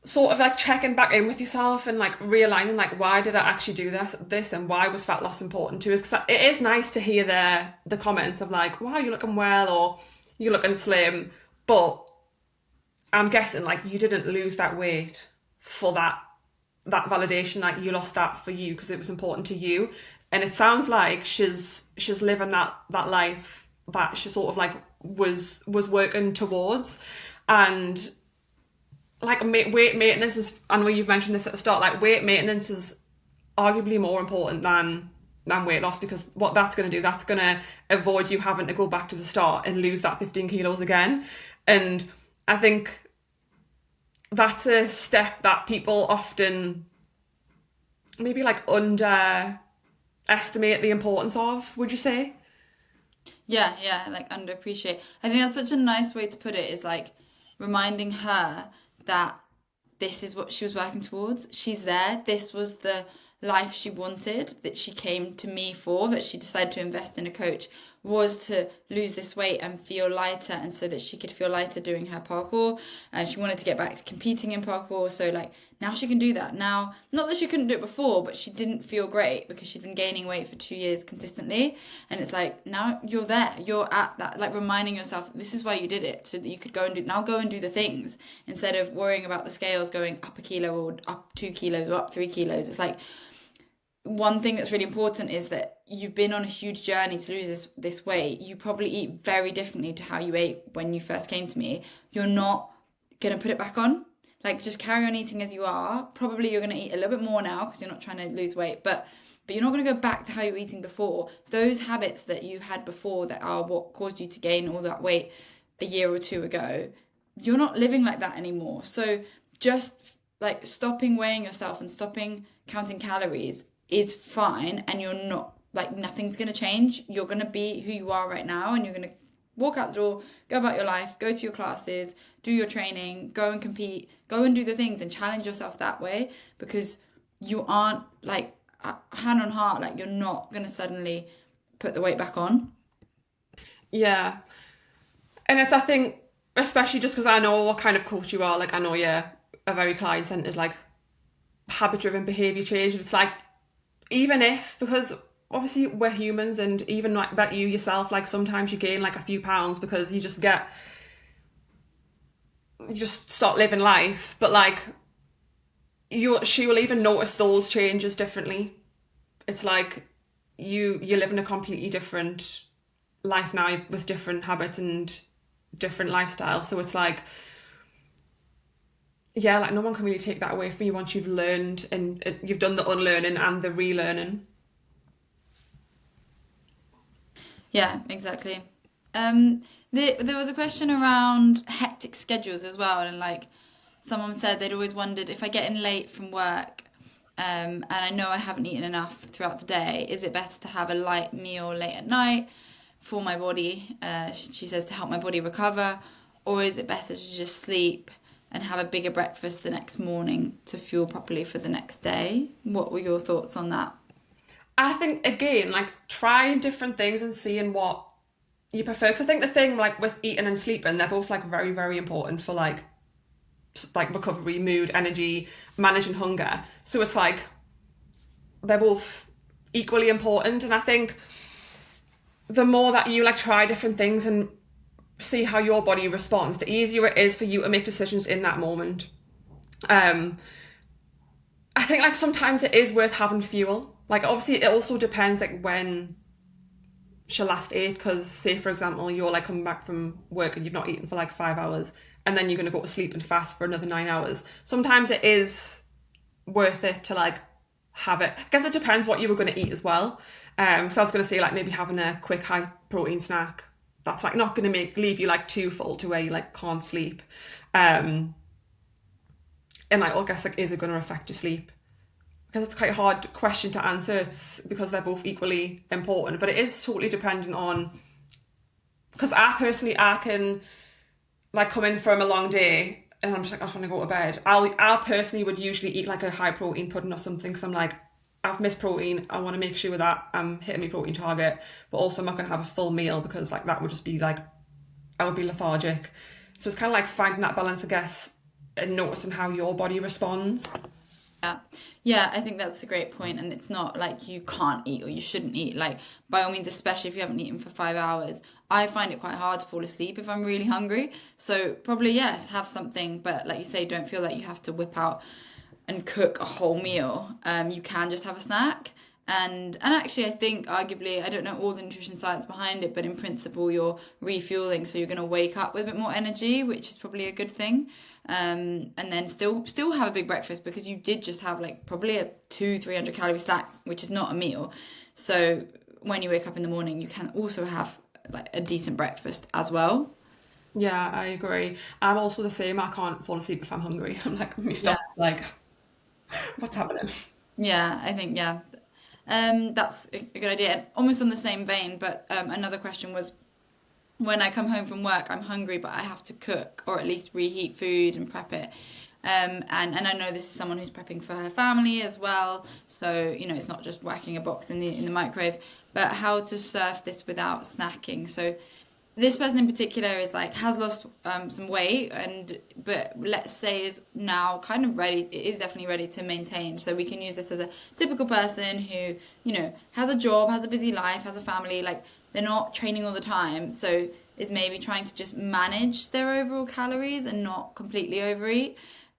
sort of like checking back in with yourself and like realigning, like, why did I actually do this and why was fat loss important to us? Because it is nice to hear the comments of like, wow, you're looking well, or you're looking slim, but I'm guessing like you didn't lose that weight for that validation. Like, you lost that for you because it was important to you. And it sounds like she's living that life that she sort of like was working towards. And like weight maintenance is, I know you've mentioned this at the start, like weight maintenance is arguably more important than weight loss, because what that's going to do, that's going to avoid you having to go back to the start and lose that 15 kilos again. And I think that's a step that people often maybe like underestimate the importance of, would you say? Yeah, like underappreciate. I think that's such a nice way to put it, is like reminding her that this is what she was working towards. She's there. This was the life she wanted, that she came to me for, that she decided to invest in a coach, was to lose this weight and feel lighter, and so that she could feel lighter doing her parkour. And she wanted to get back to competing in parkour, so like now she can do that. Now, not that she couldn't do it before, but she didn't feel great because she'd been gaining weight for 2 years consistently. And it's like, now you're there, you're at that, like reminding yourself this is why you did it, so that you could go and do the things, instead of worrying about the scales going up a kilo or up 2 kilos or up 3 kilos. It's like, one thing that's really important is that you've been on a huge journey to lose this weight. You probably eat very differently to how you ate when you first came to me. You're not going to put it back on. Like, just carry on eating as you are. Probably you're going to eat a little bit more now because you're not trying to lose weight, but you're not going to go back to how you were eating before. Those habits that you had before that are what caused you to gain all that weight a year or two ago, you're not living like that anymore. So just like stopping weighing yourself and stopping counting calories is fine, and you're not, like, nothing's going to change. You're going to be who you are right now, and you're going to walk out the door, go about your life, go to your classes, do your training, go and compete, go and do the things and challenge yourself that way, because you aren't, like, hand on heart, like, you're not going to suddenly put the weight back on. Yeah. And it's, I think, especially just because I know what kind of coach you are, like, I know you're a very client-centered, like, habit-driven behaviour change. And it's like, even if, because obviously we're humans, and even like that you yourself, like sometimes you gain like a few pounds because you just start living life, but like she will even notice those changes differently. It's like you're living a completely different life now with different habits and different lifestyles. So it's like, yeah, like no one can really take that away from you once you've learned and you've done the unlearning and the relearning. Yeah, exactly. There was a question around hectic schedules as well, and like someone said they'd always wondered, if I get in late from work, and I know I haven't eaten enough throughout the day, is it better to have a light meal late at night for my body? She says, to help my body recover, or is it better to just sleep and have a bigger breakfast the next morning to fuel properly for the next day? What were your thoughts on that? I think, again, like trying different things and seeing what you prefer. Because I think the thing like with eating and sleeping, they're both like very, very important for like recovery, mood, energy, managing hunger. So it's like they're both equally important. And I think the more that you like try different things and see how your body responds, the easier it is for you to make decisions in that moment. I think like sometimes it is worth having fuel. Like obviously it also depends like when she last ate, because say for example you're like coming back from work and you've not eaten for like 5 hours, and then you're going to go to sleep and fast for another 9 hours. Sometimes it is worth it to like have it. I guess it depends what you were going to eat as well. So I was going to say like maybe having a quick high protein snack that's like not going to leave you like too full to where you like can't sleep. And like I guess like, is it going to affect your sleep? Because it's quite a hard question to answer. It's because they're both equally important, but it is totally dependent on, because I can like come in from a long day and I'm just like, I just want to go to bed. I personally would usually eat like a high protein pudding or something, because I'm like, I've missed protein. I want to make sure that I'm hitting my protein target, but also I'm not going to have a full meal because like that would just be like, I would be lethargic. So it's kind of like finding that balance, I guess, and noticing how your body responds. Yeah. Yeah, I think that's a great point. And it's not like you can't eat or you shouldn't eat. Like, by all means, especially if you haven't eaten for 5 hours, I find it quite hard to fall asleep if I'm really hungry. So, probably, yes, have something. But, like you say, don't feel like you have to whip out and cook a whole meal. You can just have a snack. And actually, I think arguably, I don't know all the nutrition science behind it, but in principle, you're refueling, so you're going to wake up with a bit more energy, which is probably a good thing. And then still have a big breakfast because you did just have like probably a 200-300 calorie snack, which is not a meal. So when you wake up in the morning, you can also have like a decent breakfast as well. Yeah, I agree. I'm also the same. I can't fall asleep if I'm hungry. I'm like, me Yeah. stop. Like, what's happening? Yeah, I think yeah. That's a good idea. And almost on the same vein, but another question was when I come home from work, I'm hungry, but I have to cook or at least reheat food and prep it. And I know this is someone who's prepping for her family as well, so it's not just whacking a box in the microwave, but how to surf this without snacking. So this person in particular is like has lost some weight and but let's say is now kind of ready, is definitely ready to maintain, so we can use this as a typical person who has a job, has a busy life, has a family, like they're not training all the time, so is maybe trying to just manage their overall calories and not completely overeat.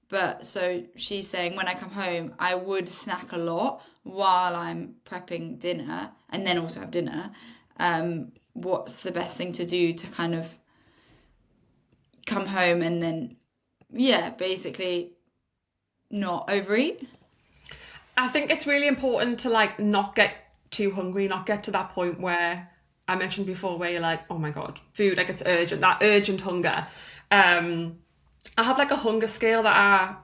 But so she's saying when I come home I would snack a lot while I'm prepping dinner and then also have dinner. What's the best thing to do to kind of come home and then, yeah, basically not overeat? I think it's really important to like not get too hungry, not get to that point where I mentioned before where you're like, oh my God, food, like it's urgent, that urgent hunger. Um, I have like a hunger scale that I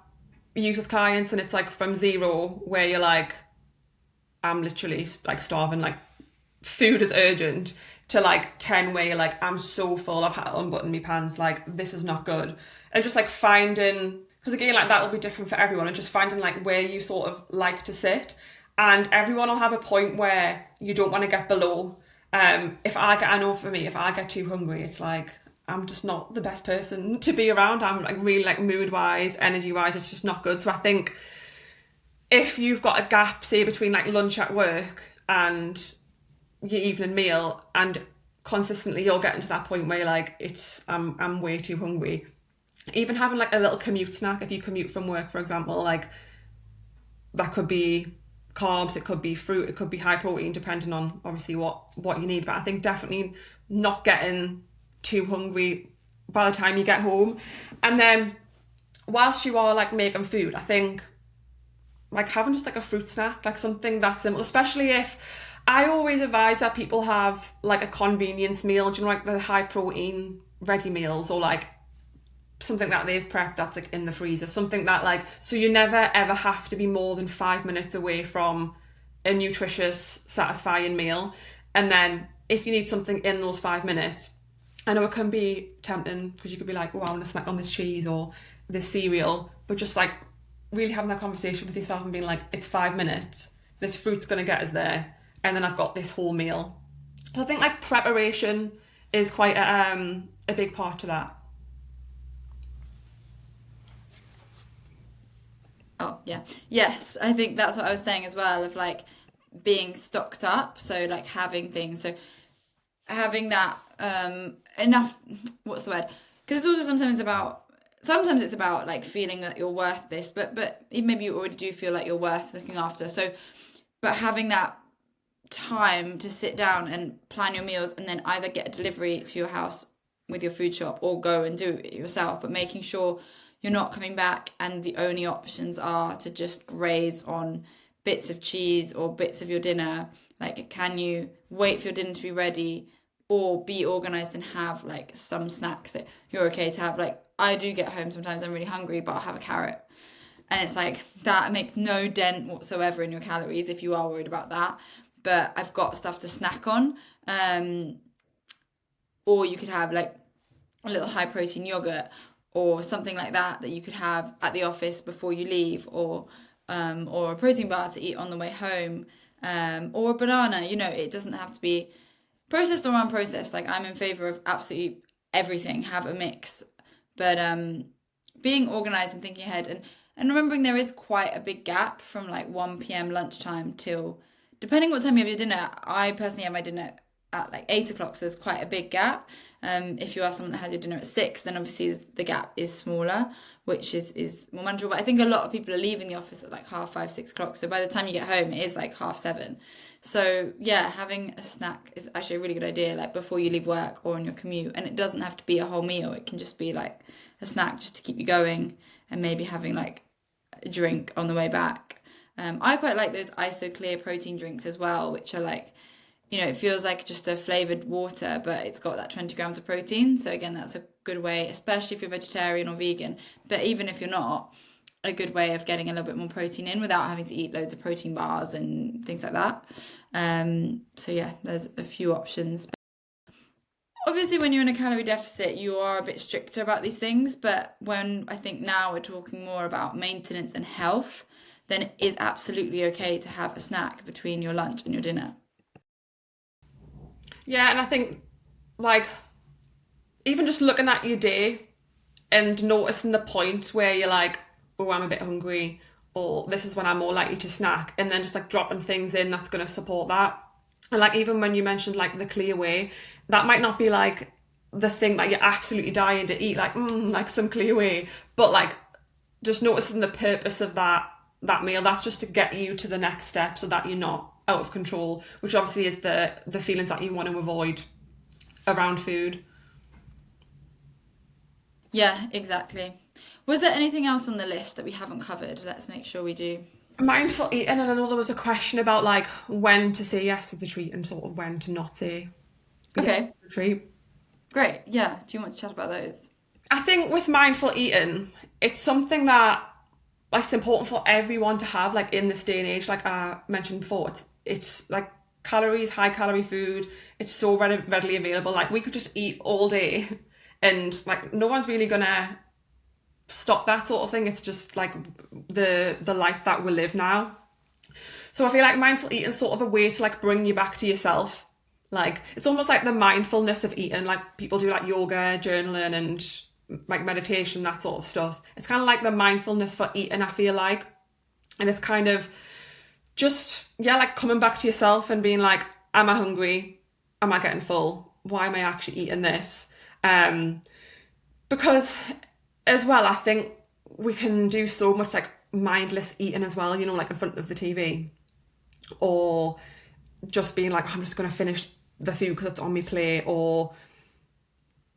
use with clients and it's like from 0 where you're like, I'm literally like starving, like food is urgent, to like 10 where you're like, I'm so full, I've had to unbutton my pants, like this is not good. And just like finding, because again, like that will be different for everyone, and just finding like where you sort of like to sit. And everyone will have a point where you don't want to get below. I know for me, if I get too hungry, it's like, I'm just not the best person to be around. I'm like really like mood wise, energy wise, it's just not good. So I think if you've got a gap, say between like lunch at work and your evening meal, and consistently you're getting to that point where you're like, it's I'm way too hungry. Even having like a little commute snack, if you commute from work, for example, like that could be carbs, it could be fruit, it could be high protein, depending on obviously what you need. But I think definitely not getting too hungry by the time you get home. And then whilst you are like making food, I think like having just like a fruit snack, like something that simple, especially if I always advise that people have like a convenience meal, do you know, like the high protein ready meals, or like something that they've prepped that's like in the freezer, something that like, so you never ever have to be more than 5 minutes away from a nutritious, satisfying meal. And then if you need something in those 5 minutes, I know it can be tempting because you could be like, oh, I want to snack on this cheese or this cereal, but just like really having that conversation with yourself and being like, it's 5 minutes, this fruit's going to get us there, and then I've got this whole meal. So I think like preparation is quite a big part to that. Oh, yeah. Yes, I think that's what I was saying as well, of like being stocked up. So, like having things. So, having that enough, what's the word? Because it's also sometimes it's about like feeling that you're worth this, but maybe you already do feel like you're worth looking after. So, but having that time to sit down and plan your meals and then either get a delivery to your house with your food shop or go and do it yourself, but making sure you're not coming back and the only options are to just graze on bits of cheese or bits of your dinner. Like, can you wait for your dinner to be ready or be organized and have like some snacks that you're okay to have? Like, I do get home sometimes, I'm really hungry, but I'll have a carrot. And it's like, that makes no dent whatsoever in your calories if you are worried about that. But I've got stuff to snack on. Or you could have like a little high protein yogurt or something like that that you could have at the office before you leave, or or a protein bar to eat on the way home, or a banana. It doesn't have to be processed or unprocessed. Like, I'm in favor of absolutely everything, have a mix. But being organized and thinking ahead, and remembering there is quite a big gap from like 1 p.m. lunchtime till, depending what time you have your dinner. I personally have my dinner at like 8 o'clock, so there's quite a big gap. If you are someone that has your dinner at 6, then obviously the gap is smaller, which is more manageable. But I think a lot of people are leaving the office at like 5:30, 6 o'clock. So by the time you get home, it is like 7:30. So yeah, having a snack is actually a really good idea, like before you leave work or on your commute. And it doesn't have to be a whole meal. It can just be like a snack just to keep you going, and maybe having like a drink on the way back. I quite like those ISO clear protein drinks as well, which are like, it feels like just a flavored water, but it's got that 20 grams of protein. So again, that's a good way, especially if you're vegetarian or vegan. But even if you're not, a good way of getting a little bit more protein in without having to eat loads of protein bars and things like that. So yeah, there's a few options. Obviously, when you're in a calorie deficit, you are a bit stricter about these things. But when I think now we're talking more about maintenance and health, then it is absolutely okay to have a snack between your lunch and your dinner. Yeah, and I think, like, even just looking at your day and noticing the point where you're like, oh, I'm a bit hungry, or this is when I'm more likely to snack, and then just like dropping things in that's going to support that. And like, even when you mentioned like the clear whey, that might not be like the thing that you're absolutely dying to eat, like some clear whey, but like just noticing the purpose of that meal, that's just to get you to the next step so that you're not out of control, which obviously is the feelings that you want to avoid around food. Yeah, exactly. Was there anything else on the list that we haven't covered? Let's make sure we do. Mindful eating, and I know there was a question about like when to say yes to the treat and sort of when to not say yes Okay, to the treat. great. Yeah. Do you want to chat about those? I think with mindful eating, it's something that like it's important for everyone to have, like in this day and age. Like I mentioned before, it's like calories, high calorie food. It's so readily available. Like we could just eat all day, and like no one's really gonna stop that sort of thing. It's just like the life that we live now. So I feel like mindful eating is sort of a way to like bring you back to yourself. Like it's almost like the mindfulness of eating. Like people do like yoga, journaling, and like meditation, that sort of stuff. It's kind of like the mindfulness for eating, I feel like. And it's kind of just, yeah, like coming back to yourself and being like, am I hungry? Am I getting full? Why am I actually eating this? Because as well, I think we can do so much like mindless eating as well, like in front of the TV, or just being like, I'm just going to finish the food because it's on my plate, or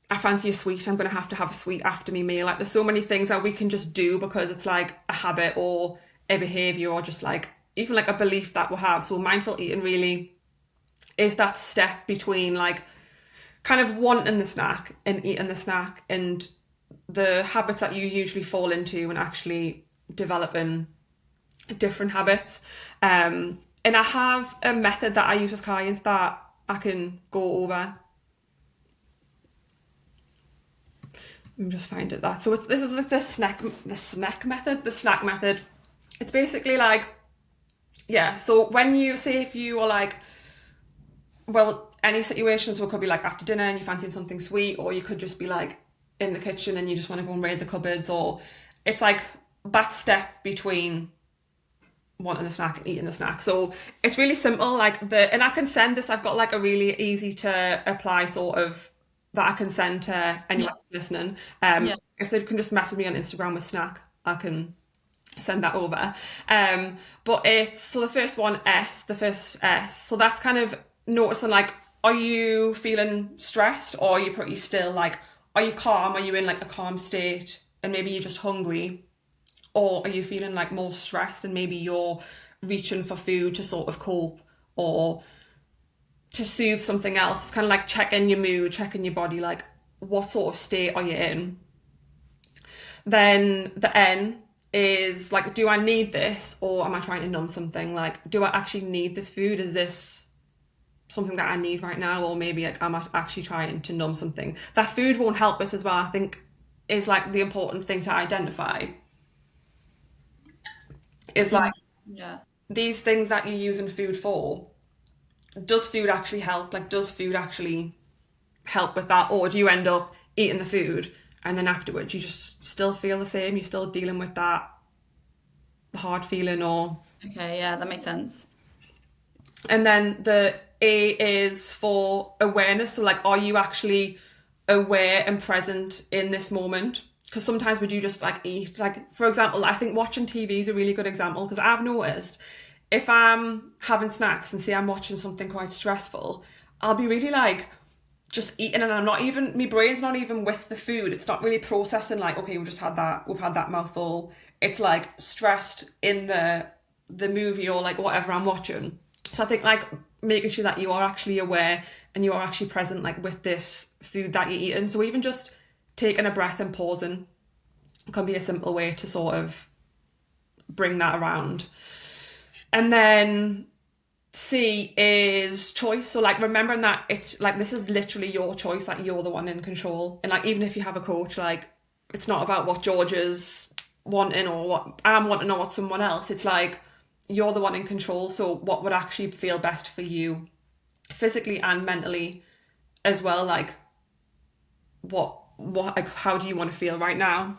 I fancy a sweet, I'm going to have a sweet after me meal. Like there's so many things that we can just do because it's like a habit or a behavior or just like even like a belief that we have. So mindful eating really is that step between like kind of wanting the snack and eating the snack, and the habits that you usually fall into, and actually developing different habits. And I have a method that I use with clients that I can go over. Let me just find it. This is like the snack method. It's basically like, yeah. So when you say, if you are like, well, any situations where it could be like after dinner and you're fancying something sweet, or you could just be like in the kitchen and you just want to go and raid the cupboards, or it's like that step between wanting the snack and eating the snack. So it's really simple, and I can send this, I've got like a really easy to apply sort of that I can send to anyone listening. Yeah. If they can just message me on Instagram with snack, I can send that over. But it's, so the first S, so that's kind of noticing like, are you feeling stressed, or are you pretty still? Like, are you calm? Are you in like a calm state and maybe you're just hungry? Or are you feeling like more stressed and maybe you're reaching for food to sort of cope or to soothe something else? It's kind of like checking your mood, checking your body, like what sort of state are you in? Then the N is like, do I need this, or am I trying to numb something? Like, do I actually need this food? Is this something that I need right now? Or maybe like, am I actually trying to numb something that food won't help with as well, I think is like the important thing to identify. is like Yeah. these things that you're using food for, does food actually help? Like, does food actually help with that? Or do you end up eating the food and then afterwards you just still feel the same? You're still dealing with that hard feeling or... Okay, yeah, that makes sense. And then the A is for awareness. So, like, are you actually aware and present in this moment? Because sometimes we do just like eat. Like, for example, I think watching TV is a really good example because I've noticed if I'm having snacks and say I'm watching something quite stressful, I'll be really like just eating and I'm not even, my brain's not even with the food. It's not really processing like, okay, we've had that mouthful. It's like stressed in the movie or like whatever I'm watching. So I think like making sure that you are actually aware and you are actually present like with this food that you're eating. So even just taking a breath and pausing can be a simple way to sort of bring that around. And then C is choice. So like remembering that it's like this is literally your choice, like you're the one in control. And like even if you have a coach, like it's not about what George is wanting or what I'm wanting or what someone else. It's like you're the one in control. So what would actually feel best for you physically and mentally as well? Like what like how do you want to feel right now?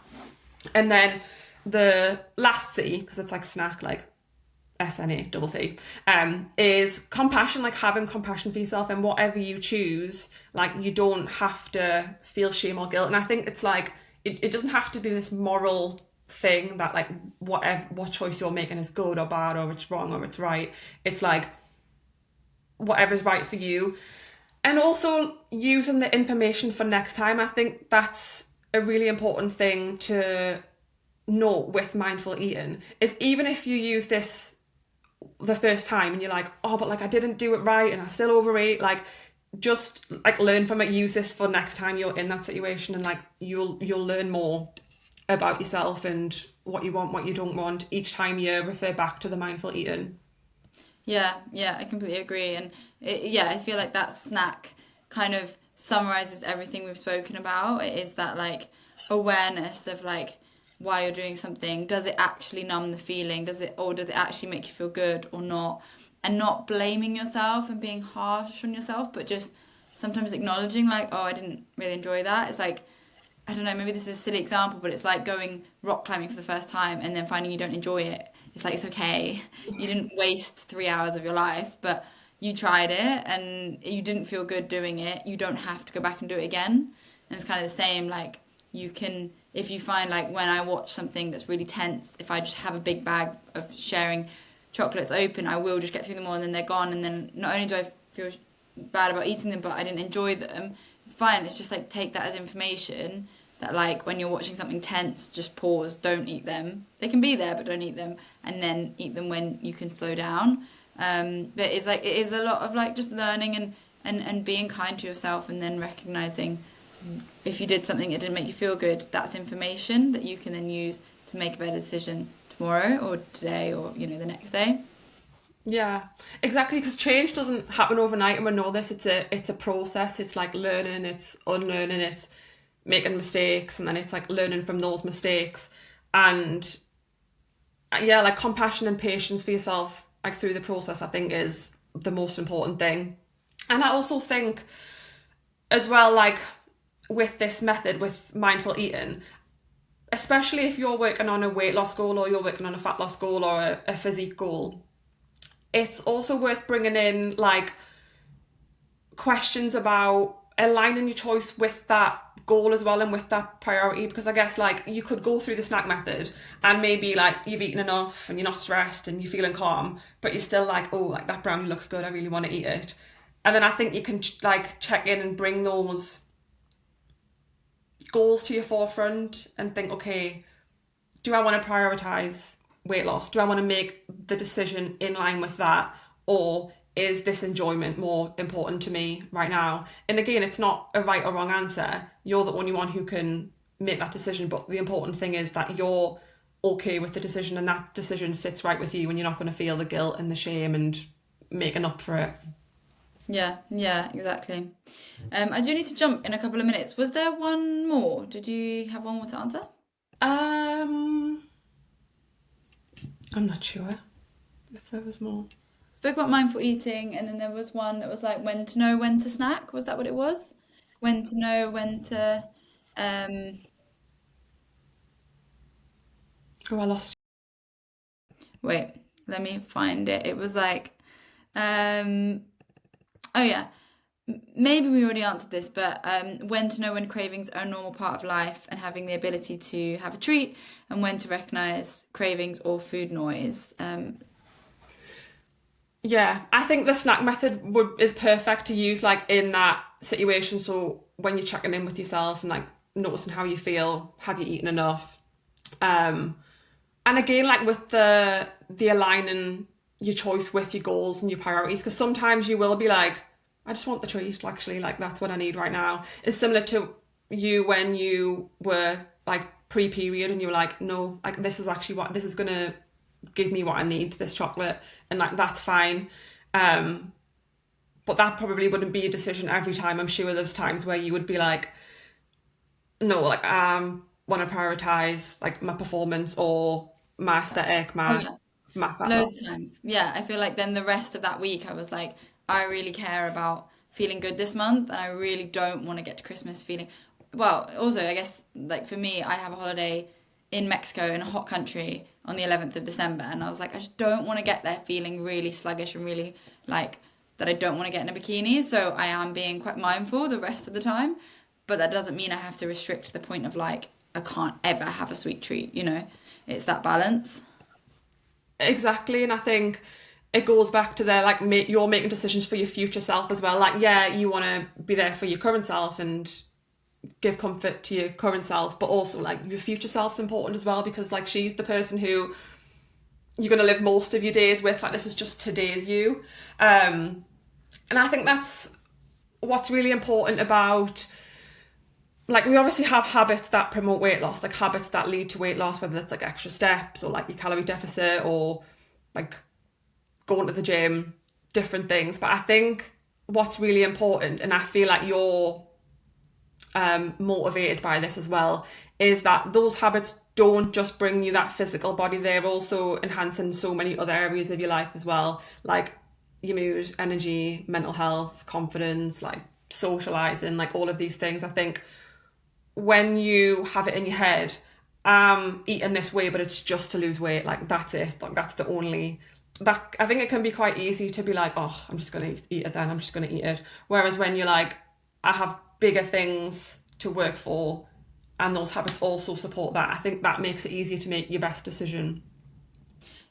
And then the last C, because it's like snack, like SNA double C, is compassion, like having compassion for yourself and whatever you choose, like you don't have to feel shame or guilt. And I think it's like it doesn't have to be this moral thing that like what choice you're making is good or bad or it's wrong or it's right. It's like whatever's right for you. And also using the information for next time. I think that's a really important thing to note with mindful eating is even if you use this the first time and you're like, oh, but like I didn't do it right and I still overate, like just like learn from it, use this for next time you're in that situation and like you'll learn more about yourself and what you want, what you don't want each time you refer back to the mindful eating. Yeah, yeah, I completely agree. And yeah, I feel like that snack kind of summarizes everything we've spoken about. It is that like awareness of like why you're doing something. Does it actually numb the feeling? Does it actually make you feel good or not? And not blaming yourself and being harsh on yourself, but just sometimes acknowledging like, oh, I didn't really enjoy that. It's like I don't know, maybe this is a silly example, but it's like going rock climbing for the first time and then finding you don't enjoy it. It's like, it's okay. You didn't waste 3 hours of your life, but you tried it and you didn't feel good doing it. You don't have to go back and do it again. And it's kind of the same, like, you can, if you find, like, when I watch something that's really tense, if I just have a big bag of sharing chocolates open, I will just get through them all and then they're gone. And then not only do I feel bad about eating them, but I didn't enjoy them. It's fine. It's just like take that as information that like when you're watching something tense, just pause. Don't eat them. They can be there, but don't eat them. And then eat them when you can slow down. But it's like it is a lot of like just learning and being kind to yourself, and then recognizing if you did something that didn't make you feel good. That's information that you can then use to make a better decision tomorrow or today or the next day. Yeah, exactly. Because change doesn't happen overnight, and we know this. It's a process. It's like learning, it's unlearning, it's making mistakes, and then it's like learning from those mistakes. And yeah, like compassion and patience for yourself, like through the process, I think is the most important thing. And I also think as well, like with this method, with mindful eating, especially if you're working on a weight loss goal or you're working on a fat loss goal or a physique goal, it's also worth bringing in like questions about aligning your choice with that goal as well and with that priority, because I guess like you could go through the snack method and maybe like you've eaten enough and you're not stressed and you're feeling calm, but you're still like, oh, like that brownie looks good, I really want to eat it. And then I think you can like check in and bring those goals to your forefront and think, okay, do I want to prioritize weight loss? Do I want to make the decision in line with that? Or is this enjoyment more important to me right now? And again, it's not a right or wrong answer. You're the only one who can make that decision. But the important thing is that you're okay with the decision and that decision sits right with you and you're not going to feel the guilt and the shame and making up for it. Yeah, yeah, exactly. I do need to jump in a couple of minutes. Was there one more? Did you have one more to answer? Um, I'm not sure if there was more. Spoke about mindful eating, and then there was one that was like when to know when to snack. Was that what it was? When to know when to. Um, Oh, I lost wait, let me find it. It was like, um, oh yeah, maybe we already answered this, but when to know when cravings are a normal part of life and having the ability to have a treat, and when to recognize cravings or food noise. Yeah, I think the snack method is perfect to use like in that situation. So when you're checking in with yourself and like noticing how you feel, have you eaten enough? Um, and again, like with the aligning your choice with your goals and your priorities, because sometimes you will be like, I just want the treat. Actually, like that's what I need right now. It's similar to you when you were like pre-period and you were like, no, like this is actually what this is gonna give me what I need, this chocolate, and like that's fine. Um, but that probably wouldn't be a decision every time. I'm sure there's times where you would be like, no, like want to prioritize like my performance or my aesthetic, Oh my yeah, my fat loss. loads of times. Yeah, I feel like then the rest of that week I was like, I really care about feeling good this month, and I really don't want to get to Christmas feeling. Well, also, I guess like for me, I have a holiday in Mexico in a hot country on the 11th of December, and I was like, I just don't want to get there feeling really sluggish and really like that I don't want to get in a bikini. So I am being quite mindful the rest of the time, but that doesn't mean I have to restrict to the point of like I can't ever have a sweet treat, you know? It's that balance. Exactly, and I think it goes back to the like you're making decisions for your future self as well. Like, yeah, you want to be there for your current self and give comfort to your current self, but also like your future self's important as well because like she's the person who you're going to live most of your days with. Like, this is just today's you. And I think that's what's really important about like we obviously have habits that promote weight loss, like habits that lead to weight loss, whether it's like extra steps or like your calorie deficit or like going to the gym, different things. But I think what's really important, and I feel like you're motivated by this as well, is that those habits don't just bring you that physical body, they're also enhancing so many other areas of your life as well, like your mood, energy, mental health, confidence, like socializing, like all of these things. I think when you have it in your head, I'm eating this way, but it's just to lose weight, like that's it, like that's the only that I think it can be quite easy to be like, oh, I'm just gonna eat it then, I'm just gonna eat it. Whereas when you're like, I have bigger things to work for and those habits also support that, I think that makes it easier to make your best decision.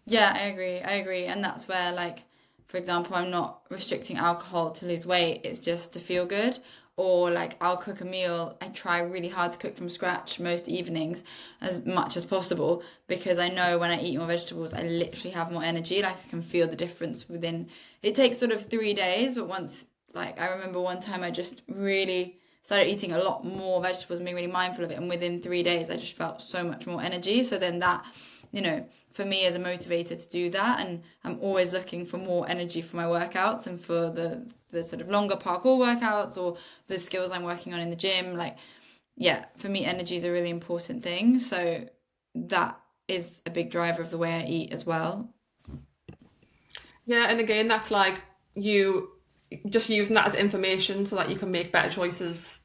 Yeah, I agree. I agree. And that's where, like, for example, I'm not restricting alcohol to lose weight, it's just to feel good. Or, like, I'll cook a meal. I try really hard to cook from scratch most evenings as much as possible because I know when I eat more vegetables, I literally have more energy. Like, I can feel the difference within. It takes sort of 3 days, but once, like, I remember one time I just really started eating a lot more vegetables and being really mindful of it. And within 3 days, I just felt so much more energy. So then that, you know, for me as a motivator to do that, and I'm always looking for more energy for my workouts and for the sort of longer parkour workouts or the skills I'm working on in the gym. Like, yeah, for me energy is a really important thing, so that is a big driver of the way I eat as well. Yeah, and again, that's like you just using that as information so that you can make better choices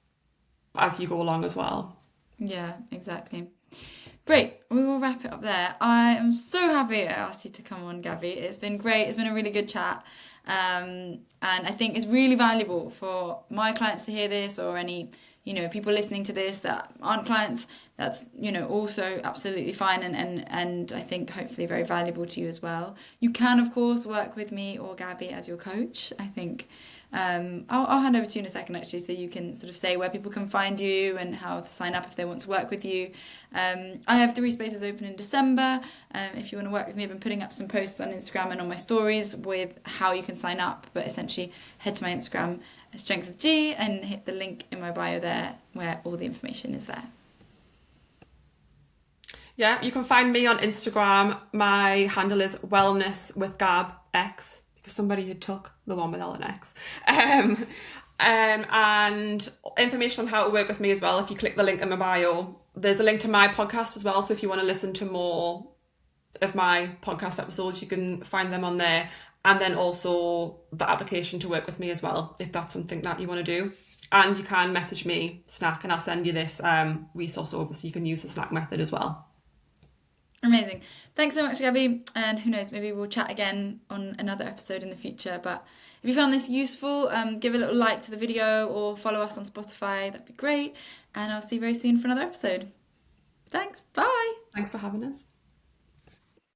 as you go along as well. Yeah, exactly. Great, we will wrap it up there. I am so happy I asked you to come on, Gabby. It's been great. It's been a really good chat. And I think it's really valuable for my clients to hear this, or any, people listening to this that aren't clients. That's, also absolutely fine, and I think hopefully very valuable to you as well. You can, of course, work with me or Gabby as your coach. I think I'll hand over to you in a second, actually, so you can sort of say where people can find you and how to sign up if they want to work with you. I have 3 spaces open in December. If you want to work with me, I've been putting up some posts on Instagram and on my stories with how you can sign up. But essentially, head to my Instagram, Strength with G, and hit the link in my bio there where all the information is there. Yeah, you can find me on Instagram. My handle is wellness with Gab X because somebody had took the one without an X. And information on how to work with me as well. If you click the link in my bio, there's a link to my podcast as well. So if you want to listen to more of my podcast episodes. You can find them on there. And then also the application to work with me as well, if that's something that you want to do. And you can message me, Snack, and I'll send you this resource over so you can use the Snack method as well. Amazing. Thanks so much, Gabby. And who knows, maybe we'll chat again on another episode in the future. But if you found this useful, give a little like to the video or follow us on Spotify. That'd be great. And I'll see you very soon for another episode. Thanks. Bye. Thanks for having us.